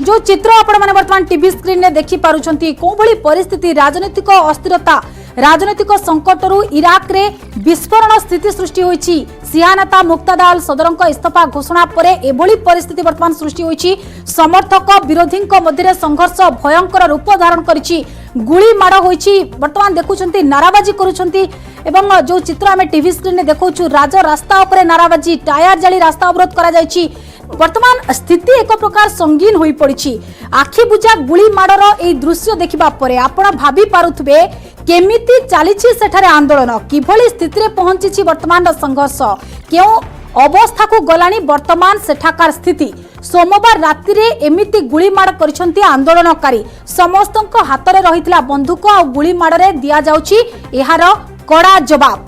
जो चित्र आपण माने वर्तमान टीवी स्क्रीन ने देखि पारुछंती कोभली परिस्थिति राजनीतिक अस्थिरता राजनीतिक संकटरू इराक रे विस्फोरण स्थिति सृष्टि होईछि सिया नेता मुक्तादा अल सदरंक इस्तीफा घोषणा परे एभली परिस्थिति वर्तमान सृष्टि होईछि समर्थक विरोधीक मध्य संघर्ष भयंकर रूप धारण करिछि गुली माड़ होईछि वर्तमान देखुछंती नाराबाजी करुछंती एवं जो चित्र आमे टीवी स्क्रीन ने देखौछु राज रास्ता उपरे नाराबाजी टायर जाली रास्ता अवरोध करा जायछि वर्तमान स्थिति एक प्रकार संगीन होई पड़ी आखि बुझा गुली माड़र ए दृश्य देखिबा परे आपण भाबी पारुथबे केमिति चालिछि सेठारे आंदोलन किभली स्थिति रे पहुंचिछि वर्तमान संघर्ष केउ अवस्था को गलानी वर्तमान सेठाकार स्थिति सोमवार राति रे एमिति गुली माड़ करिसंती आंदोलनकारी समस्तक हाथ रे रहितला बंदूक आ गुली माड़ रे दिया जाउछि एहार कड़ा जवाब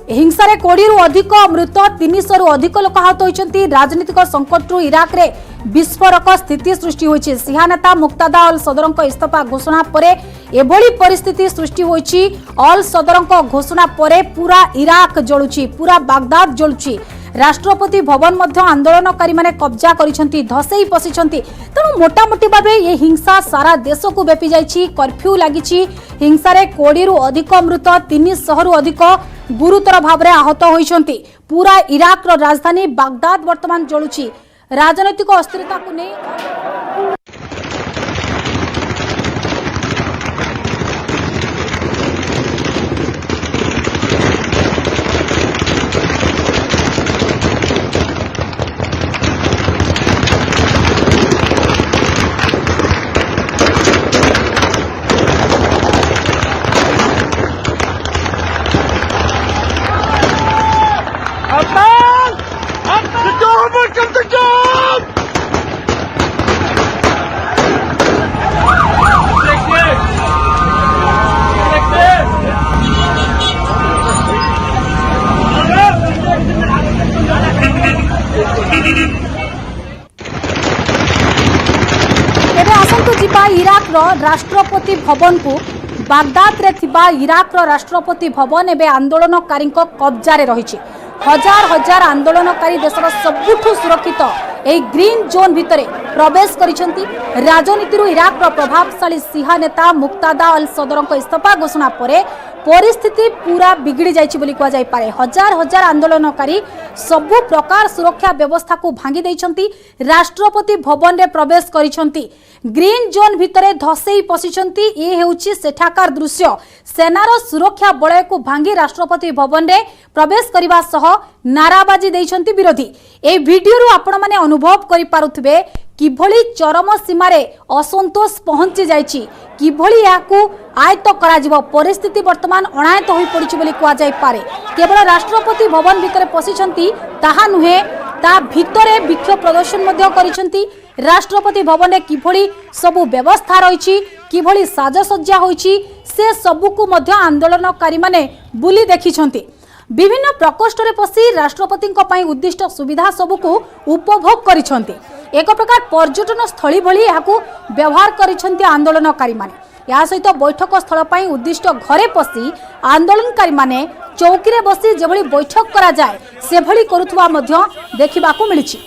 हिंसा रे 20 रु अधिक मृत 300 रु अधिक लोक आहत होइछंती राजनीतिक संकट रु इराक रे विस्फोरक स्थिति सृष्टि होइछि सिया नेता मुक्तादा अल सदरंक इस्तीफा घोषणा परे एभली परिस्थिति सृष्टि होइछि अल सदरंक घोषणा परे पूरा इराक जळुछि पूरा बागदाद जळुछि राष्ट्रपति भवन मध्य आंदोलनकारी माने कब्जा करिसंती धसेई पसिसंती तेणु मोटामोटी भाबे ये हिंसा सारा देश को व्यापी जाइछि कर्फ्यू लागिछि हिंसा रे 20 रु अधिक मृत 300 रु अधिक गुरुतर भाव में आहत होइछंती पूरा इराक रो राजधानी बागदाद वर्तमान जळुछि राजनीतिक अस्थिरता को नहीं इराक राष्ट्रपति भवन को बागदाद रे थिबा इराक राष्ट्रपति भवन एवं आंदोलनकारी कब्जा रे रही हजार हजार आंदोलनकारी देशर सबुठु सुरक्षित ए ग्रीन जोन भितरे प्रवेश करिसंती राजनीति इराक प्रभावशाली सिया नेता मुक्तादा अल सदरंक इस्तीफा घोषणा परे परिस्थिति पूरा बिगड़ी जाइछि बोली कह जाय पारे हजार हजार आंदोलनकारी सबु प्रकार सुरक्षा व्यवस्था को भांगी दैछंती राष्ट्रपति भवन रे प्रवेश करिसंती ग्रीन जोन भितरे धसेई पसिसंती ए हेउछि सेठाकार दृश्य सेनार सुरक्षा बलय को भांगी राष्ट्रपति भवन रे प्रवेश करबा सह नाराबाजी दैछंती विरोधी ए वीडियो रु आपण माने अनुभव करि पारुथबे किभली चरम सीमारे असंतोष पहुंची जाइछि किभली याकू आयत्त करा जिवो परिस्थिति वर्तमान अणायत्त होई पड़िछि बोली कहा जाय पारे केवल राष्ट्रपति भवन भितरे पसिछंती ताहा नुहे ता भितरे विक्षोभ प्रदर्शन मध्य करिछंती राष्ट्रपति भवन रे किभली सबु व्यवस्था रहिछि किभली साजसज्जा होइछि से सबु को मध्य आंदोलनकारी माने बुली देखिछंती विभिन्न प्रकोष्ठ रे पसी राष्ट्रपति उद्दिष्ट सुविधा सबु को उपभोग करिछंती एक प्रकार पर्यटन स्थली भली याकू व्यवहार करिछंती आंदोलनकारी माने या सहित बैठक स्थल पई उद्दिष्ट घरे पसी आंदोलनकारी माने चौकी रे बसी जेभली बैठक करा जाय सेभली करुथुवा मध्य देखिबाकू मिलिछि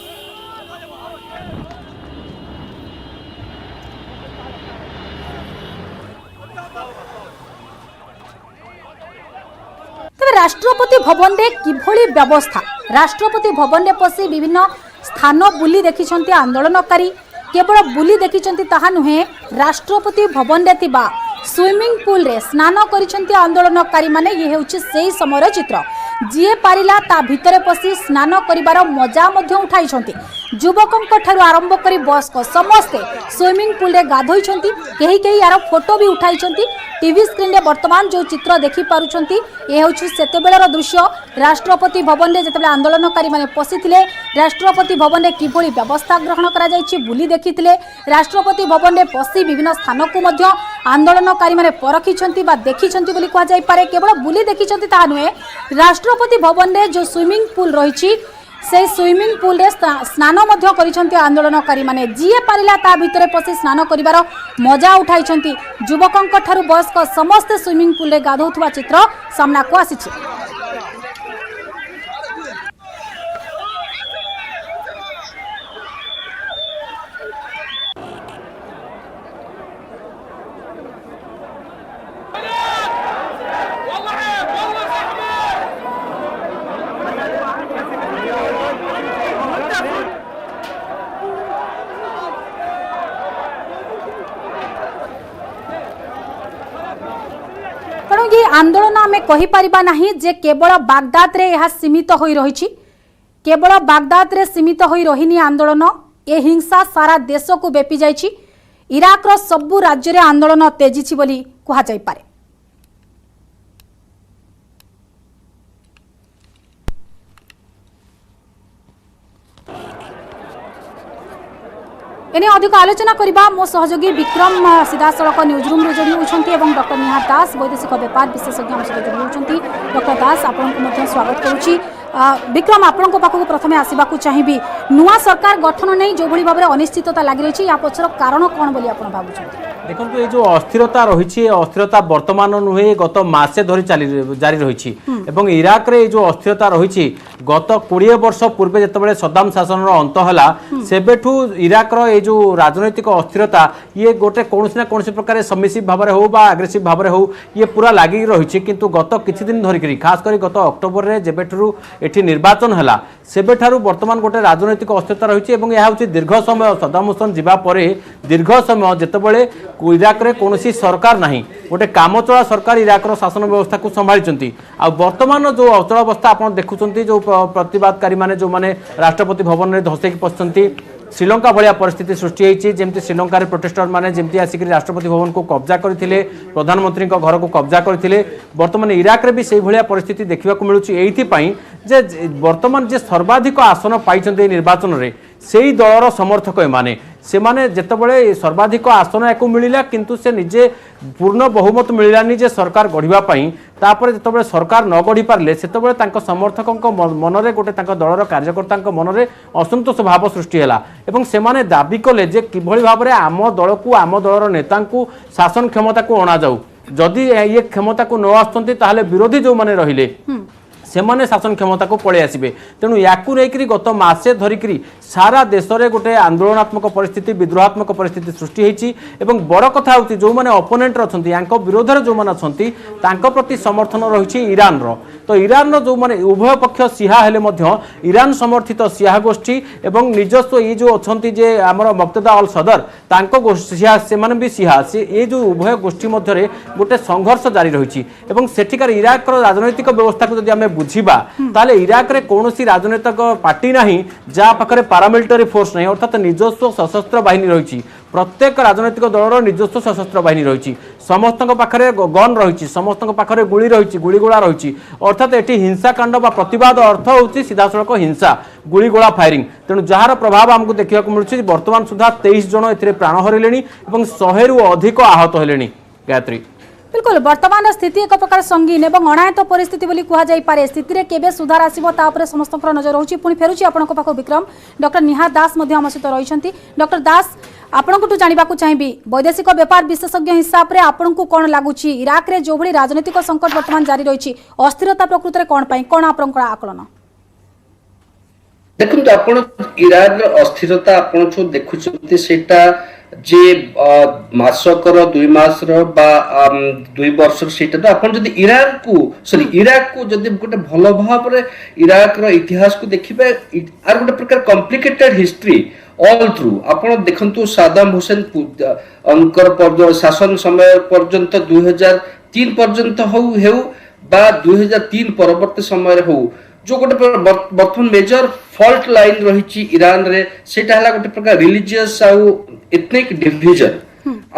राष्ट्रपति भवन रे किभली व्यवस्था राष्ट्रपति भवन रे पसी विभिन्न स्थान बुली देखिछन्ती आंदोलनकारी केवल बुली देखिछन्ती ताहा नुहे राष्ट्रपति भवन रे थिबा स्विमिंग पूल रे स्नान करिछन्ती आंदोलनकारी माने ये हेउछि सेही समयर चित्र जीए पारिला ता भितरे पसी स्नान करिवार मजा मध्य उठाइछन्ती युवकंक ठारू आरंभ करी बयस्क समस्ते स्विमिंग पूल रे गाधोइछन्ती केही केही यार फोटो भी उठाइछन्ती टीवी स्क्रीन रे वर्तमान जो चित्र देखि पारुछन्ती ए हेउछि सेतेबेलर दृश्य राष्ट्रपति भवन रे जेतेबेले आंदोलनकारी माने पसिथिले राष्ट्रपति भवन रे किभली व्यवस्था ग्रहण करा जायछि बुली देखिथिले राष्ट्रपति भवन रे पसी विभिन्न स्थान को मध्य आंदोलनकारी माने परखिछन्ती बा देखिछन्ती बोली कहा जाय पारे केवल बुली देखिछन्ती ता नुहे राष्ट्रपति भवन रे जो स्विमिंग पूल रहिछि से स्विमिंग पूल रे स्नान मध्य करिछन्ती आंदोलनकारी माने जीए पारिला ता भितरे पसी स्नान करिवार मजा उठाइछन्ती युवकंक ठारू बयस्क समस्त स्विमिंग पूल रे गाधौथुवा चित्र सामना को आसिछि। तेणु ये आंदोलन आम कहीपर नहीं जे केवल बागदाद रे यह सीमित हो रही केवल बागदाद रे सीमित हो रही आंदोलन ए हिंसा सारा देश को व्यापी जाइछि इराक सबु राज्य रे आंदोलन तेजी बोली कहा जाय पारे। एने अधिक आलोचना करबा मो सहयोगी विक्रम सीधासड़क न्यूज रूम रे जोड़ी होछंती एवं डॉक्टर निहार दास वैदेशिक व्यापार विशेषज्ञ हम सहित जोड़ी होछंती। डॉक्टर दास आपनको मध्य स्वागत करूची। विक्रम आपनको पाखକୁ प्रथमे आसीबाकू चाहिबी नुआ सरकार गठन नै जो भली भाबरे अनिश्चितता लागि रहिछि या पछर कारण कोन बोली आपण भाबुछंती? देखो ये जो अस्थिरता रही अस्थिरता वर्तमान नुहे गत मासे धरी जारी रही इराक रे जो अस्थिरता रही गत 20 वर्ष पूर्वे जितेबाला सद्दाम शासन अंत है सेबेठू इराक रो जो राजनैतिक अस्थिरता ये गोटे कौन ना कौन प्रकार सबमिसिव भाव में हो आग्रेसिव भाव में हो ये पूरा लगी रही किंतु गत किछि दिन धरिक खास कर गत अक्टोबर रे जेबेठू एठी निर्वाचन है सेबेठारू वर्तमान गोटे राजनैतिक अस्थिरता रही है दीर्घ समय सद्दाम हुसैन जीवा परे दीर्घ समय जितेबाला इराक रे कौनसी सरकार नहीं गोटे कामचला सरकार इराक रो शासन व्यवस्था को संभाली आ वर्तमान जो अचलावस्था आप देखुं जो प्रतिवादकारी माने जो माने राष्ट्रपति भवन में धसैक पशंती श्रीलंका भाया परिस्थिति सृष्टि होती जमी श्रीलंकार प्रोटेस्टर मैंने जमी आसिक राष्ट्रपति भवन को कब्जा करते प्रधानमंत्री घर को कब्जा करते बर्तमान इराक रे भी से भाया परिस्थिति देखा मिलूँ ये बर्तमान जे सर्वाधिक आसन पाई निर्वाचन में से ही दलर समर्थक एमाने से माने जेतेबेले सर्वाधिक आसन या मिलला किंतु से निजे पूर्ण बहुमत मिलानी जे सरकार गढ़िबा पई तापर जेतेबेले सरकार न गढ़ी पारले सेतेबेले तांको समर्थकों मनरे गोटे तांको दलर कार्यकर्ता मनरे असंतोष भाव सृष्टि हैला एवं से माने दाबी कले जे किभଳି भाबरे आम दल को आम दलर नेता को शासन क्षमता को अणा जाऊ जदि ये क्षमता को न आसतंती ताहले विरोधी जो माने रहिले से माने शासन क्षमता को पड़े आसबे तेणु याकू लेकिन गत मासे धरिकी सारा देश में गोटे आंदोलनात्मक परिस्थिति विद्रोहात्मक परिस्थिति सृष्टि होती बड़ कथा होती जो मैंने अपोनेंट अच्छा विरोध में जो मैंने अच्छा प्रति समर्थन रही ईरान तो ईरान जो मैंने उभय पक्ष सिहा हेले ईरान समर्थित सिहा गोष्ठी एवं निजस्व ये जो अच्छा जे आमर मुक्तदा अल सदर सिहा से भी सिहा से ये जो उभय गोष्ठी मध्य गोटे संघर्ष जारी रही सेठिकार इराक राजनैतिक व्यवस्था को जब आम बुझा ताले इराक रे कौनसी राजनैतिक पार्टी नहीं जहाँ पाखे पारामिलिटारी फोर्स नहीं अर्थात निजस्व सशस्त्र बाहिनी रही प्रत्येक राजनैतिक दलर निजस्व सशस्त्र बाहिनी रही समस्त पाखे गन रही समस्त पाखे गुली रही गुड़ीगोला रही अर्थात एटी हिंसाकांड बा प्रतिवाद अर्थ होची सीधासलख हिंसा गुड़ीगोला फायरिंग तेणु जार प्रभाव आमको देखा मिलूँ बर्तमान सुधा 23 जन ए प्राण हरले 100 रु अधिक आहत हेले। गायत्री बिल्कुल वर्तमान स्थिति एक प्रकार संगीन एवं अणायत परिस्थिति बोली कहा जाय पारे स्थिति रे केबे सुधार आसीबो ता उपरे समस्त नजर रहउची पुणी फेरुची आपनको पाखो विक्रम डॉक्टर निहार दास मध्य हम सहित रहिसंती। डॉक्टर दास आपनको जानिबा को चाहिबी वैदेशिक व्यापार विशेषज्ञ हिसाब रे आपनको कोन लागुची इराक रे जो भली राजनीतिक संकट वर्तमान जारी रहिची अस्थिरता प्रकृत रे कोन पई कोन आपनको आकलन देखंतु आपण इराक रो अस्थिरता आपण जो देखुचंती सेटा जे मासकर 2 मासर बा 2 वर्ष सेटा तो आपण जदि इराक को जदि गोटे भल भाव रे इराक रो इतिहास को देखिबे आर गोटे प्रकार कॉम्प्लिकेटेड हिस्ट्री ऑल थ्रू आपण देखंतु सद्दाम हुसैन अंकर शासन समय पर्यंत 2003 पर्यंत हेउ बा 2003 परवर्ती समय हो जो गोटे बर्तमान मेजर फॉल्ट लाइन रही ईरान रे सेटा हला गोटे प्रकार रिलीजियस आउ एथनिक डिवीजन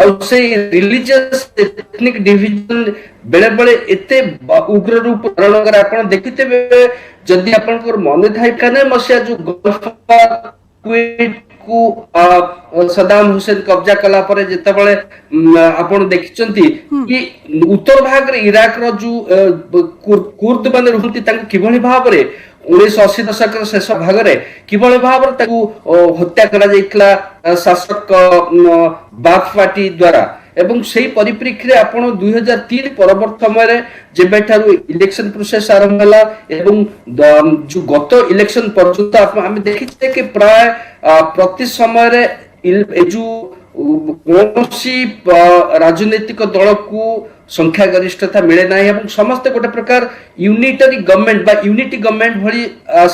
आउ से रिलीजियस एथनिक डिवीजन बेले बेले एते उग्र रूप धारण करे आपण देखिते जदि आपण मन थाई काने मसिया जो गल्फ क्वेट को सद्दाम हुसैन कब्जा कला परे जेतेबेले आपण देखिचंती कि उत्तर भाग रे इराक रो जो कुर्द माने रहंती तांको किभली भाव रे 1980 दशक रे शेष भाग रे किभली भाव रे ताकू हत्या करा जाइतला शासक बाथ पार्टी द्वारा एवं से परिप्रेक्षी आपण 2003 परवर्त समय जेबेठारु इलेक्शन प्रोसेस आरंभ होला एवं जो गत इलेक्शन पर्यंत आम देखिछे कि प्राय प्रति समय रे जो कौनसी राजनीतिक दल को संख्या गरिष्ठता मिले ना एवं समस्त गोटे प्रकार यूनिटरी गवर्नमेंट बा यूनिटी गवर्नमेंट भली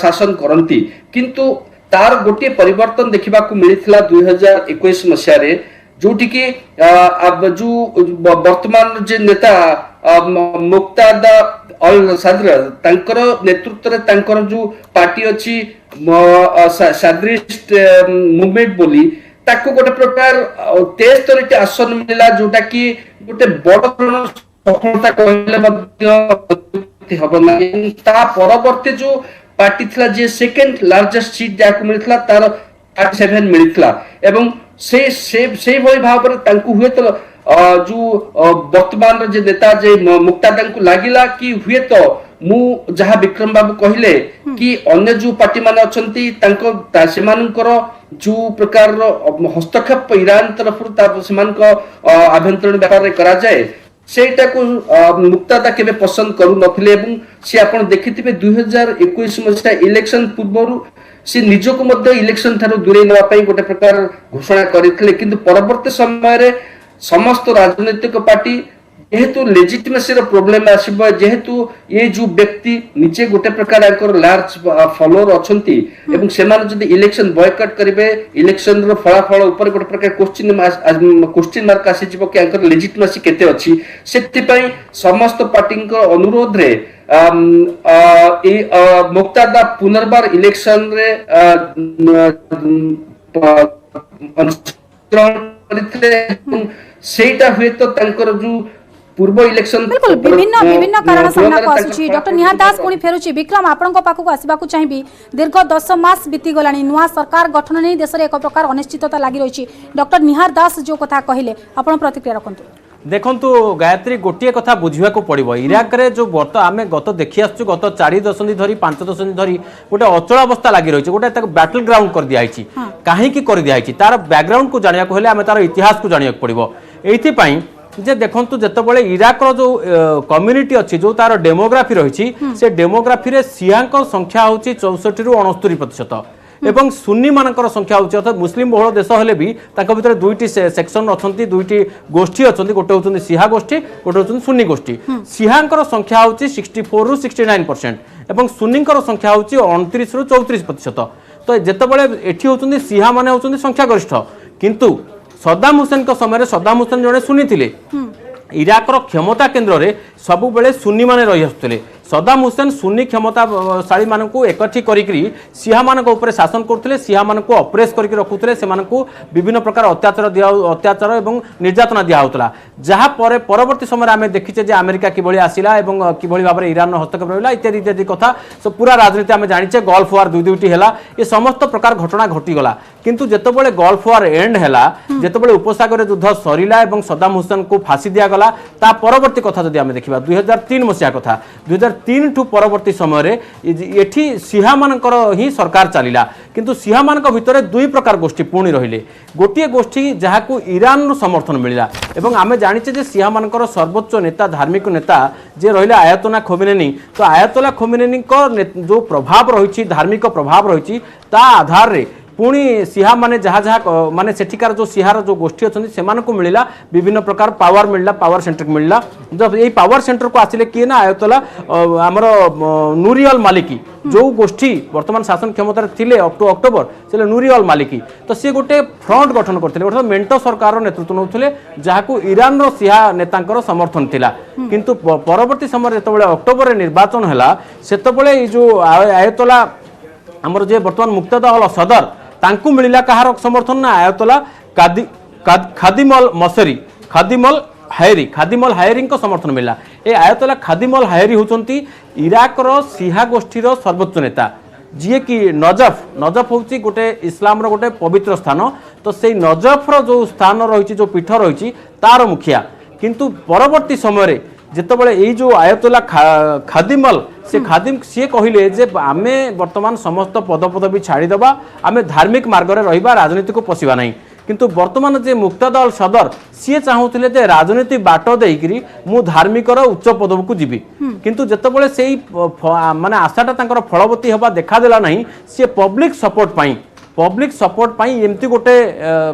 शासन करंती किंतु तार गोटे परिवर्तन देखिबा को मिलिथिला 2021 मसिया रे जोटी की जो वर्तमान जे नेता मुक्तादा अल सदर तांकर नेतृत्व रे तांकर जो पार्टी अछि सादरिस्ट मूवमेंट बोली ताको गोटे प्रकार 73 आसन मिला जोटा की गोटे बड़ सफलता कहले मध्य हबना ता परवर्ती जो पार्टी थिला जे सेकंड लार्जेस्ट सीट जाको मिलथला तार 37 मिलथला एवं से भली भाव हुए तो जो वर्तमान जे नेता जे मुक्तादा को लागिला कि हुए तो मु जहा विक्रम बाबू कहले कि अन्य जो पार्टी मान अछंती तांको सेमानकर जो प्रकार हस्तक्षेप ईरान तरफ सेमानक आभ्यंतरीण व्यापार रे करा जाए सेटा को मुक्तादा केबे पसंद करू नथिले एवं से आपण देखिथिबे 2021 मसिया इलेक्शन पूर्वरु से निजको मध्य इलेक्शन थारो दूरे नवा पई गोटे प्रकार घोषणा करिथिले किंतु परवर्ती समय रे समस्त राजनीतिक पार्टी जेहेतु लेजिटिमेसी रो प्रॉब्लम आसीबो जेहेतु ये जो व्यक्ति नीचे गोटे प्रकार आकर लार्ज फॉलोअर अछंती एवं सेमान जदि इलेक्शन बॉयकॉट करिवे इलेक्शन रो फलाफल ऊपर गोटे प्रकार क्वेश्चन मार्क आसी जिवो कि आकर लेजिटिमेसी केते अछि सेति पई समस्त पार्टी को अनुरोध रे मुक्तादा पुनर्बार इलेक्शन रे सेटा हुए तो तांकर जो पूर्व इलेक्शन बिल्कुल विभिन्न कारण सामना को आसुची डॉक्टर निहार दास कोनी फेरुची विक्रम आपनको पाखु को आसीबा को चाहिबी दीर्घ 10 मास बीती गलानी नुआ सरकार गठन नै देश रे एक प्रकार अनिश्चितता लागि रहिची डॉक्टर निहार दास जो कथा कहिले आपण प्रतिक्रिया रखंतु देखंतु गायत्री गोटे कथा बुझिया को पड़िबो इराक रे जो आमे गत देखि आसछु गत 4 दशंधि धरी 5 दशंधि धरी गोटे अचल अवस्था लागि रहिची गोटे तक बैटल ग्राउंड कर दिया आइची काहे की कर दिया आइची तार बैकग्राउंड को जानिया को हेले आमे तार इतिहास को जानिया पड़िबो एथि पई जे देखंतु जतबेले इराक रो जो कम्युनिटी अछि जो तार डेमोग्राफी रहिची से डेमोग्राफी रे सियांक संख्या होची 64 रु 69% एवं सुन्नी मानकर संख्या होची अर्थात मुस्लिम बहुल देश हेले भी ताका भितर दुईटी सेक्शन अछंती दुईटी गोष्ठी अछंती गोटे होचंती सिहा गोष्ठी गोटे होचंती सुन्नी गोष्ठी सिहांकर संख्या होची 64 रु 69% एवं सुन्नीकर संख्या होची 29 रु 34%। तो जेतेबेले एठी होचंती सिहा माने होचंती संख्या गरिष्ठ किंतु सद्दाम हुसैन को समय सद्दाम हुसैन जड़े सुनी थिले इराक रो क्षमता केंद्र रे सबु बेले सुन्नी माने रहि आसुतले सद्दाम हुसैन सुन्नी क्षमताशाली मानकू एकठी करिकरी सिहा मानक ऊपर शासन करथिले सिहा मानकू अप्रेस करिक रखुथिले सेमानकू विभिन्न प्रकार अत्याचार एवं निर्यातना दिया होतला जहा परे परवर्ती समय आमे देखिचे जे अमेरिका किभली आसिला एवं किभली भाबरे ईरान हस्तक्षेप रहिला इत्यादि इत्यादि कथा सब पूरा राजनीति आमे जानिचे गल्फ वार दुईटी हेला ये समस्त प्रकार घटना घटी गला किंतु जेतेबेले गल्फ वार एंड हेला जेतेबेले उपसागर युद्ध सरिला एवं सद्दाम हुसैन को फांसी दिया गला ता परवर्ती कथा जदि आमे देखिबा 2003 मसिया कथा 2003 ठू परवर्ती समय रे एठी सिहा मानकर ही सरकार चलिला किंतु सिहा मानक भितरे दुई प्रकार गोष्ठी पूर्णी रहिले गोटिए गोष्ठी जहाकू ईरान समर्थन मिलिला एवं आमे जानिचे जे सिहा मानकर सर्वोच्च नेता धार्मिक नेता जे रहिले आयतोला खोमेनी तो आयतोला खोमेनी को जो प्रभाव रहिछि धार्मिक प्रभाव रहिछि ता आधार रे पुणी सिहा माने जहाँ जहाँ माने सेठिकार जो सिहार जो गोष्ठी अच्छा से मिलला विभिन्न प्रकार पावर मिलला पावर सेंटर मिलला जब ये पावर सेंटर को आसिले किए ना आयतला आमर नूरियल मालिकी जो गोष्ठी वर्तमान शासन क्षमता थिले अक्टोबर से नूरियल मालिकी तो सी गोटे फ्रंट गठन करते गोटे मेंटो सरकार नेतृत्व नौले जहाँ ईरान रो सिहा नेता समर्थन थिला किंतु परवर्ती समय जो अक्टोबर निर्वाचन है से जो आयतला आमर जे वर्तमान मुक्तदा अल सदर तांकु मिलिला कहार समर्थन ना आयतला खादिमल मसरी खादिमल हायरी को समर्थन मिला ए आयतला खादिमल हायरी होचंती इराक रो सिहा गोष्ठी रो सर्वोच्च नेता जी कि नजफ होची गोटे इस्लाम रो गोटे पवित्र स्थान तो से नजफ रो जो स्थान रही जो पीठ रही तार मुखिया किंतु परवर्ती समय जितेबाला ये जो आयतुल्ला खादिमल से खादिम सी कहले जे आमे वर्तमान समस्त पदपदवी छाड़ीदेवा आमे धार्मिक मार्ग में रहिबा राजनीति को पशिबा नहीं किंतु वर्तमान जे मुक्तदा अल सदर सी चाहूले जे राजनीति बाट देकरी मु धार्मिक उच्च पदवी को जीवी किंतु जितेबाला से माने आशाटा फलवती होगा देखादेला नहीं सी पब्लिक सपोर्ट पाई एमती गोटे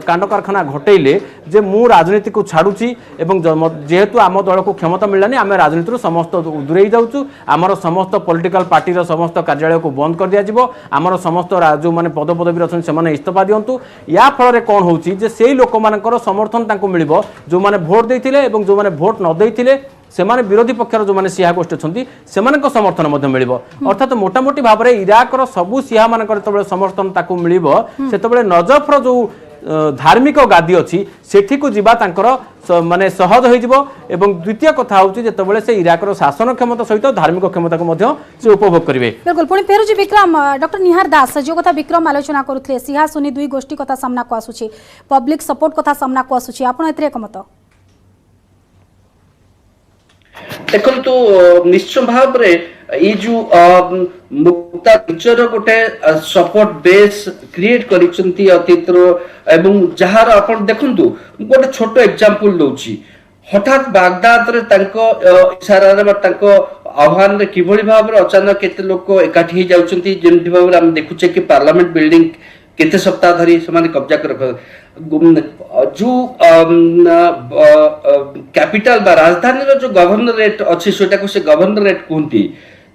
कांड कारखाना घटेले जे मु राजनीति को छाड़ुची एवं जेहेतु आम दल को क्षमता मिललानी आम राजनीति समस्त दूरे जाऊँ आमर समस्त पॉलिटिकल पार्टी समस्त कार्यालय को बंद कर दिया आमर समस्त जो माने पदपदवी अच्छे से इस्तीफा दिंतु या फल कौन हो से लोक मान समर्थन मिल जो मैंने भोट देते जो मैंने भोट न देते से माने विरोधी पक्षर जो माने सिहा गोष्ठी अच्छी से समर्थन मिल अर्थात मोटामोटी भाव में इराक सबू सिहा मान समर्थन मिल से नजफर जो धार्मिक गादी अच्छी सेठी को जीवा माने सहज हो द्वितीय कथा होते से इराक शासन क्षमता सहित धार्मिक क्षमता को से उपभोग करेंगे। बिल्कुल पुणी फेरुजी विक्रम डॉक्टर निहार दास जो कथा विक्रम आलोचना करुले सिहा सुनी दुई गोष्ठी कथा सामना को आसुची पब्लिक सपोर्ट कथा सामना को आसुची आपण एथरे एकमत देखो निश्चय भाव ये जो मुक्ता निजर गोटे सपोर्ट बेस क्रिएट करिसंती अतीतर एवं जहार आपण देखंतु गोटे छोट एग्जांपल दउची हठात बागदाद रे तांको इशारा रे तांको आह्वान रे किभଳି भाव रे अचानक केते लोक एकाठी हो जाउचंती जेमति भाव रे हम देखुचे कि पार्लियामेंट बिल्डिंग केते सप्ताह धरी से कब्जा कर जो कैपिटल बा राजधानी रो जो गवर्नरेट अच्छी सेटा को से गवर्नरेट कहती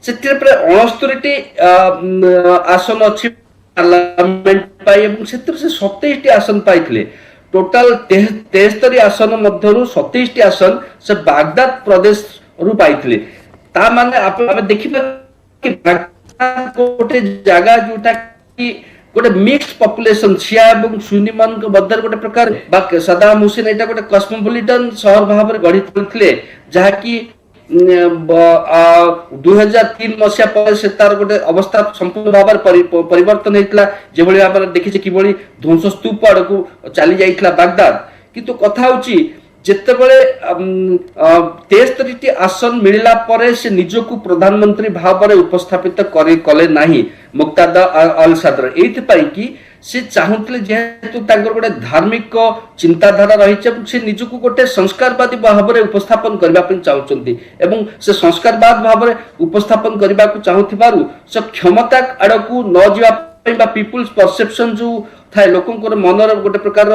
से 69टी आसन अच्छी पार्लियामेंट पाई एवं से 27टी आसन पाई टोटाल 73 आसन मध्यरु 27टी आसन से बागदाद प्रदेश रु पाई ता माने आप देखिबा कि बागदाद कोटे जगह जोटा कि गोटे मिक्स्ड पॉपुलेशन शिया एवं सुन्नी मान मध्य गोटे प्रकार सदाम हुसैन एटा गोटे कॉस्मोपॉलिटन शहर भाव में गढ़ी तोड़िथिले जहा कि 2003 मसिया पर से तार गोटे अवस्था संपूर्ण भाव में परिवर्तन होइतला जेभଳି भाव में देखिছে किभଳି ध्वंस स्तूप आड़को चली जाइतला बागदाद किंतु कथा होची जेतेबेले 73टी आसन मिलला परे से निजको प्रधानमंत्री भाव में उपस्थापित कले नाही मुक्तादा अल सदर एथि पई कि से चाहूले जेहेतु तांकर गोटे धार्मिक चिंताधारा रही से निजको गोटे संस्कारवादी भाव में उपस्थापन करने चाहते एवं से संस्कारवाद भाव में उपस्थापन करने को चाहूबारू से क्षमता आड़क न जावा पीपुल्स परसेप्शन जो थाए लोकंकर मनर गोटे प्रकार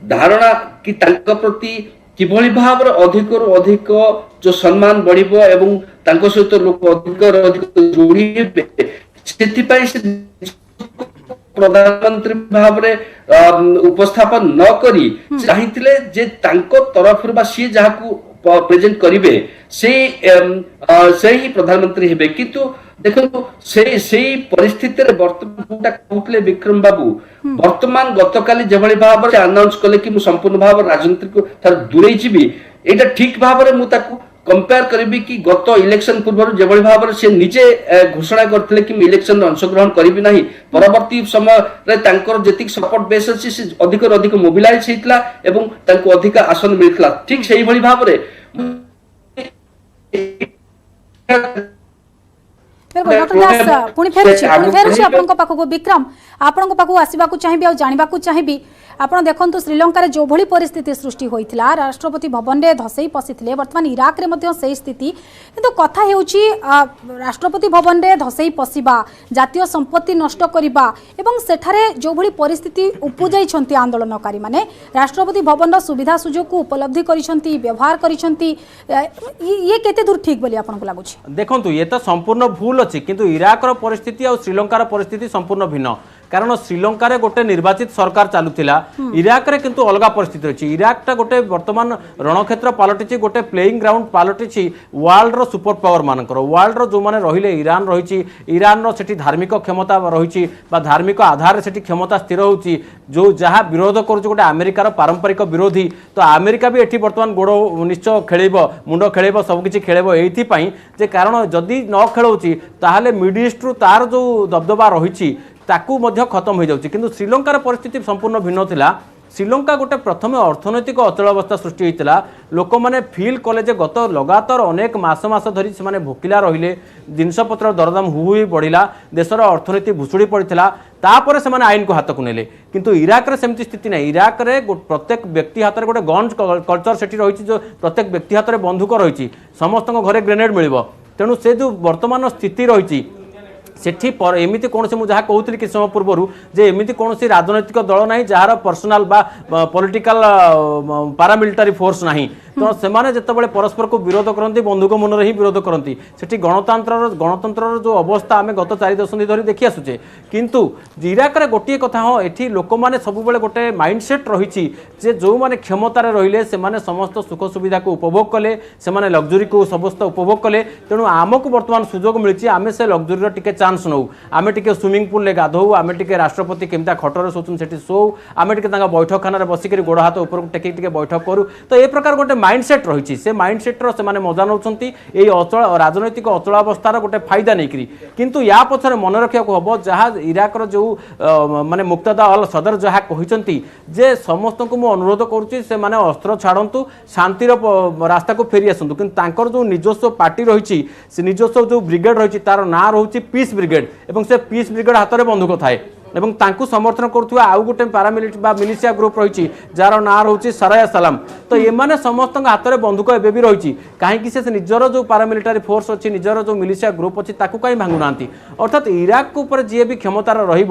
धारणा कि तांका प्रति किभଳି भाव अधिक अधिक जो सम्मान बढ़िबो एवं तांको सहित लोक अधिक अधिक जोड़िबे सेथिपाई से प्रधानमंत्री भाव में उपस्थापन न करी चाहिथिले जे तांको तरफ बा सी जाहाकू प्रेजेंट करिवे से ही प्रधानमंत्री हेबे किंतु देखो से परिस्थिति रे वर्तमान कहले विक्रम बाबू वर्तमान गतकाली जेभଳି भाव में अनाउंस कले कि मु संपूर्ण भाव राजनीति को थार दूरे जीवी एटा ठीक भाव में मु ताकू कंपेयर करी कि गत इलेक्शन पूर्व जेभଳି भाव में से निजे घोषणा करथिले कि इलेक्शन में अंशग्रहण करिबि नाही परवर्ती समय रे तांकर जेतिक सपोर्ट बेस अछि से अधिक अधिक मोबिलाइज हेतला एवं तांको अधिक आसन मिलथला ठीक सेही भଳି भाव रे बिल्कुल डॉक्टर दास पुणी फेरुछि आपनक पाखको विक्रम आपनक पाखको आसीबाकू चाहिबी आ जानिबाकू चाहिबी आपण देखंतु श्रीलंका रे जो भली परिस्थिति सृष्टि होइथिला राष्ट्रपति भवन रे धसई पसिथिले वर्तमान इराक रे मध्ये सेही स्थिति किंतु कथा हेउछि राष्ट्रपति भवन रे धसई पसिबा जातीय संपत्ति नष्ट करिबा एवं सेठारे जो भली परिस्थिति उपजाई छंती आंदोलनकारी माने राष्ट्रपति भवन रो सुविधा सुजोग को उपलब्धि करिसंती व्यवहार करिसंती ये केते दूर ठीक बोली आपनको लागुछि देखंतु ये तो संपूर्ण भूल अछि किंतु इराक रो परिस्थिति और श्रीलंका रो परिस्थिति संपूर्ण भिन्न कारण श्रीलंका रे गोटे निर्वाचित सरकार चालुथिला इराक रे किंतु अलगा परिस्थिति अछि इराक टा गोटे वर्तमान रणक्षेत्र पालटिछि गोटे प्लेइंग ग्राउंड पालटिछि वर्ल्ड रो सुपर पावर मानकर वर्ल्ड रो जो माने रहिले ईरान रहिछि ईरान रो सेठी धार्मिक क्षमता रहिछि बा धार्मिक आधार रे सेठी क्षमता स्थिर होछि जो जहा विरोध करूछि गोटे अमेरिका रो पारंपरिक विरोधी तो अमेरिका भी एठी वर्तमान गोड़ो निश्चय खेळिबो मुंडो खेळिबो सब किछि खेळिबो एथि पई जे कारण जदी न खेळौछि ताहाले मिड ईस्ट रो तार जो दबदबा रहिछि ताकू मध्य खत्म हो जाउछि किंतु श्रीलंकार परिस्थिति संपूर्ण भिन्न थिला श्रीलंका गोटे प्रथम अर्थनैतिक अचल अवस्था सृष्टि होइतिला लोक माने फील कले जे गत लगातार अनेक मास धरी से माने भोकिला रहिले जिनसपत्र दरदाम हुई बढ़िला देशर अर्थनीति भुसुड़ी पड़िथिला तापर से माने आईन को हाथ को नेले किंतु इराक रे सेमती स्थिति नै इराक रे प्रत्येक व्यक्ति हाथ रे गोटे गन कल्चर सेठी रहिछि जो प्रत्येक व्यक्ति हाथ रे बंदूक रहिछि समस्त घरे ग्रेनेड मिलिबो तेणु से जो वर्तमान स्थिति रहिछि सेठी पर एमिति कौन से मुझे कहूली कि समय पूर्व जे एमिति कौन सी राजनैतिक दल ना जार पर्सनाल बा पॉलिटिकल पारामिलिटारी फोर्स नहीं तो सेमाने जेतेबेले परस्पर को विरोध करती बंधुक मन ही विरोध करती सेठी गणतंत्र जो अवस्था आम गत 4 दशंधि धरी देखी आसुचे किंतु इराक रे गोटे कथा हाँ एठी लोक मैंने सब गोटे माइंडसेट रही जो मैंने क्षमतार रहिले से माने समस्त सुख सुविधा को उपभोग कले से माने लग्जरी को समस्त उपभोग कले तेणु आमको बर्तमान सुजोग मिली आम से लग्जरी टिके चांस नौ आम टिके स्विमिंग पूल गाधौ आम टिके राष्ट्रपति केमता खटर शोचुन से शो आम टिके बैठक खाना बसिक गोड़ हाथ ऊपर टेक टिके बैठक करूँ तो ये प्रकार गोटे माइंडसेट रही से माइंडसेट्र से मजा नौ अचल राजनैतिक अचलावस्थार गोटे फायदा नहीं किंतु या पछरे मन रखा हम जहाँ इराक जो माने मुक्तदा अल सदर जहाँ कहते जे समस्त को मुझे अनुरोध करुच्ची से माने अस्त्र छाड़ू शांतिर रास्ता को फेरी आसतु कि जो निजस्व पार्टी रही निजस्व जो ब्रिगेड रही तार ना रोचे पीस ब्रिगेड और से पीस ब्रिगेड हाथ में बंधुक थाए एवं तांकु समर्थन करुवा आउ गोटे पारामिलिट बा मिलिशिया ग्रुप रही जार ना रोचे सराया सलाम तो ये माने समस्त हाथ में बंधुक एवं भी रही कहीं से निजर जो पारामिलिटारी फोर्स अच्छी निजर जो मिलिशिया ग्रुप अच्छी कहीं भांगु ना अर्थात इराक उपर जी भी क्षमतार रही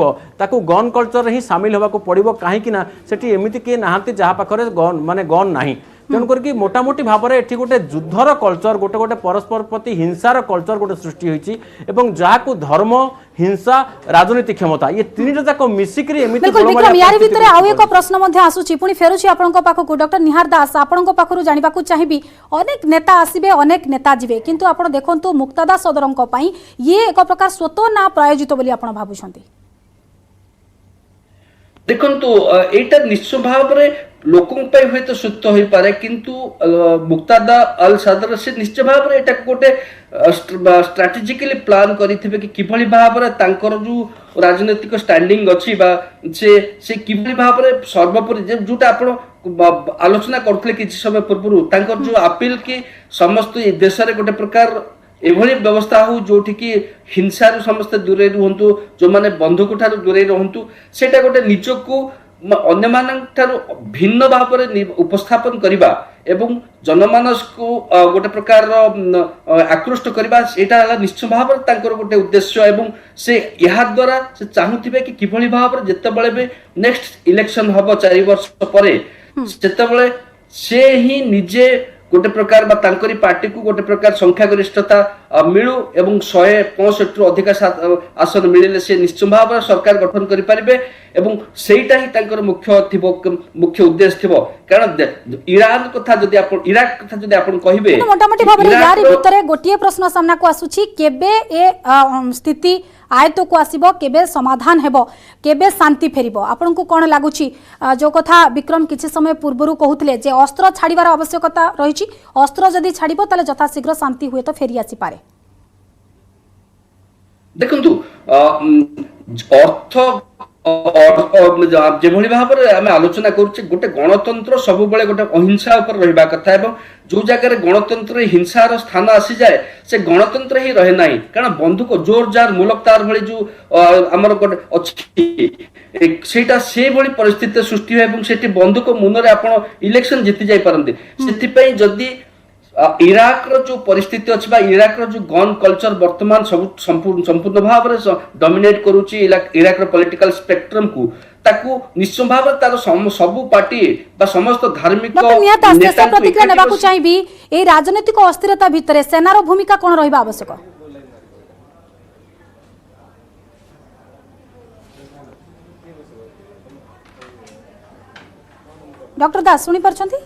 गन कल्चर ही सामिल होगा पड़ो कहीं सेठी एमती किए नहांती जहाँ पाखे गन माने गन नहीं तेणुक मोटामोटी भाव में ये गोटे युद्धर कल्चर गोटे गोटे परस्पर प्रति हिंसार कल्चर गोटे सृष्टि होती जहाँ धर्म हिंसा राजनीति क्षमता ये तीन जाक मिसिक यार भितर आउ एक प्रश्न आसूची पुणी फेरुची आपनक पाखकु डॉक्टर निहार दास आपनक पाखरु जानिबाकु चाहिबी अनेक नेता आसीबे अनेक नेता जिबे किंतु आपण देखंतु मुक्तदा सदरंक पई ये एक प्रकार स्वतः ना प्रायोजित बोली आपण भाबुछंती देखंतु एटा निश्चय भाव में लोकों हुए तो सुस्त हो पारे किंतु मुक्तदा अल सदर से निश्चय भाव में एटा गोटे स्ट्राटेजिकली प्लान करिथिबे कि किभली भाव में तांकर जो राजनीतिक स्टैंडिंग अच्छी बा से किभली भाव में सर्वोपरि जोटा आपण आलोचना करथले किछि समय पूर्व तांकर जो अपील कि समस्त देश रे गोटे प्रकार एभली व्यवस्था हो जोठी कि हिंसा समस्त दूरे रुहंतु जो माने बंधुक ठारू दूरे रहंतु सेटा गोटे निजको अन्य मानठारू भिन्न भाव में उपस्थापन करबा एवं जनमानस को गोटे प्रकार आकृष्ट करबा सेटा निश्चय भाव में तांकर गोटे उद्देश्य एवं से या द्वारा से चाहूथिबे कि किभली भाव में जेतेबेले भी नेक्स्ट इलेक्शन हबो 4 वर्ष परे जेतेबेले से ही निजे गोटे प्रकार तांकरी पार्टी को गोटे प्रकार संख्यागरिष्ठता मिलू एवं 165 रु अधिक आसन मिले से निश्चय भाव में सरकार गठन करि परिबे एवं सेटा ही तांकर मुख्य उद्देश्य थिबो कारण ईरान कथा जदि आपण इराक कथा जदि आपण कहिबे मोटामोटी भाव में यार भितर गोटिए प्रश्न सामना को आसुची केबे ए स्थिति आयत को आसीबो केबे समाधान हेबो केबे शांति फेरिबो आपन को कोन लागुची जो कथा विक्रम किछि समय पूर्वरु कहउतले जे अस्त्र छाड़ीबार आवश्यकता रहिछि अस्त्र जदि छाड़ीबो तले यथा शीघ्र शांति हुए तो फेरी आसी पारे देखंतु अर्थ যেভাবে ভাবে আমি আলোচনা করছে গোটে গণতন্ত্র সবুলে গোটে অহিংসা উপরে রহবা কথা এবং যে জায়গায় গণতন্ত্র হিংসার স্থান আসি যায় সে গণতন্ত্র হি রহে নাই কারণ বন্ধুক জোর জার মুলক তার ভଳି যে আমার গোটে অছি সেইটা সেইভাবে পরিস্থিতি সৃষ্টি হয় এবং সেটি বন্ধুক মুନରେ আপনার ইলেকশন জিতি যাই পারନ୍ତି ସେଥିପାଇଁ যদি ইরাকর যে পরিস্থিতি আছে বা ইরাকর যে গন কলচর বর্তমান সম্পূর্ণ ভাবে ডমিনেট করুচি ইরাকর পলিটিকাল স্পেক্ট্রম কু তাকু নিশ্চয় ভাবে তার সবু পার্টি বা সমস্ত ধার্মিক প্রতিক্রিয়া নেবাকু চাইবি এই রাজনৈতিক অস্থিরতা ভিতরে সেনার ভূমিকা কোন রহিবা আবশ্যক ডক্টর দাস শুনি পারছন্তি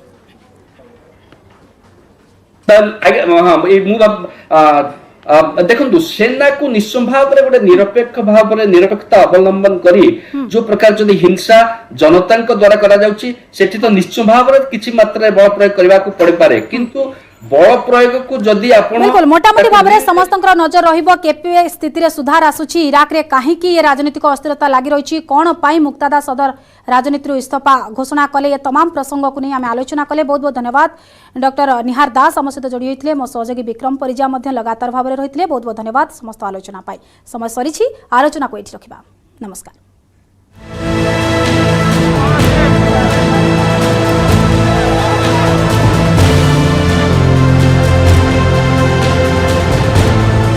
ଦେଖନ୍ତୁ ସେନାକୁ ନିଶ୍ଚୟ ଭାବରେ ଗୋଟେ ନିରପେକ୍ଷ ଭାବରେ ନିରପେକ୍ଷତା ଅବଲମ୍ବନ କରି ଯୋଉ ପ୍ରକାର ଯଦି ହିଂସା ଜନତାଙ୍କ ଦ୍ଵାରା କରାଯାଉଛି ସେଠି ତ ନିଶ୍ଚୟ ଭାବରେ କିଛି ମାତ୍ରାରେ ବଳ ପ୍ରୟୋଗ କରିବାକୁ ପଡିପାରେ କିନ୍ତୁ ବଳ ପ୍ରୟୋଗକୁ ଯଦି ଆପଣ बिल्कुल मोटामोटी भाव में समस्त नजर रहिबो केपे स्थिति रे सुधार आसुची इराक रे काहे की ये राजनीतिक अस्थिरता लागि रहिची कोन पाई मुक्तादा सदर राजनीति इस्तीफा घोषणा कले ये तमाम प्रसंग को नहीं आम आलोचना कले बहुत बहुत धन्यवाद डॉक्टर निहार दास आम सहित जोड़ी होते मो सहयोगी विक्रम परिजा लगातार भाव में रही बहुत बहुत धन्यवाद समस्त आलोचना पाई समय सरी आलोचना को ये रखा नमस्कार।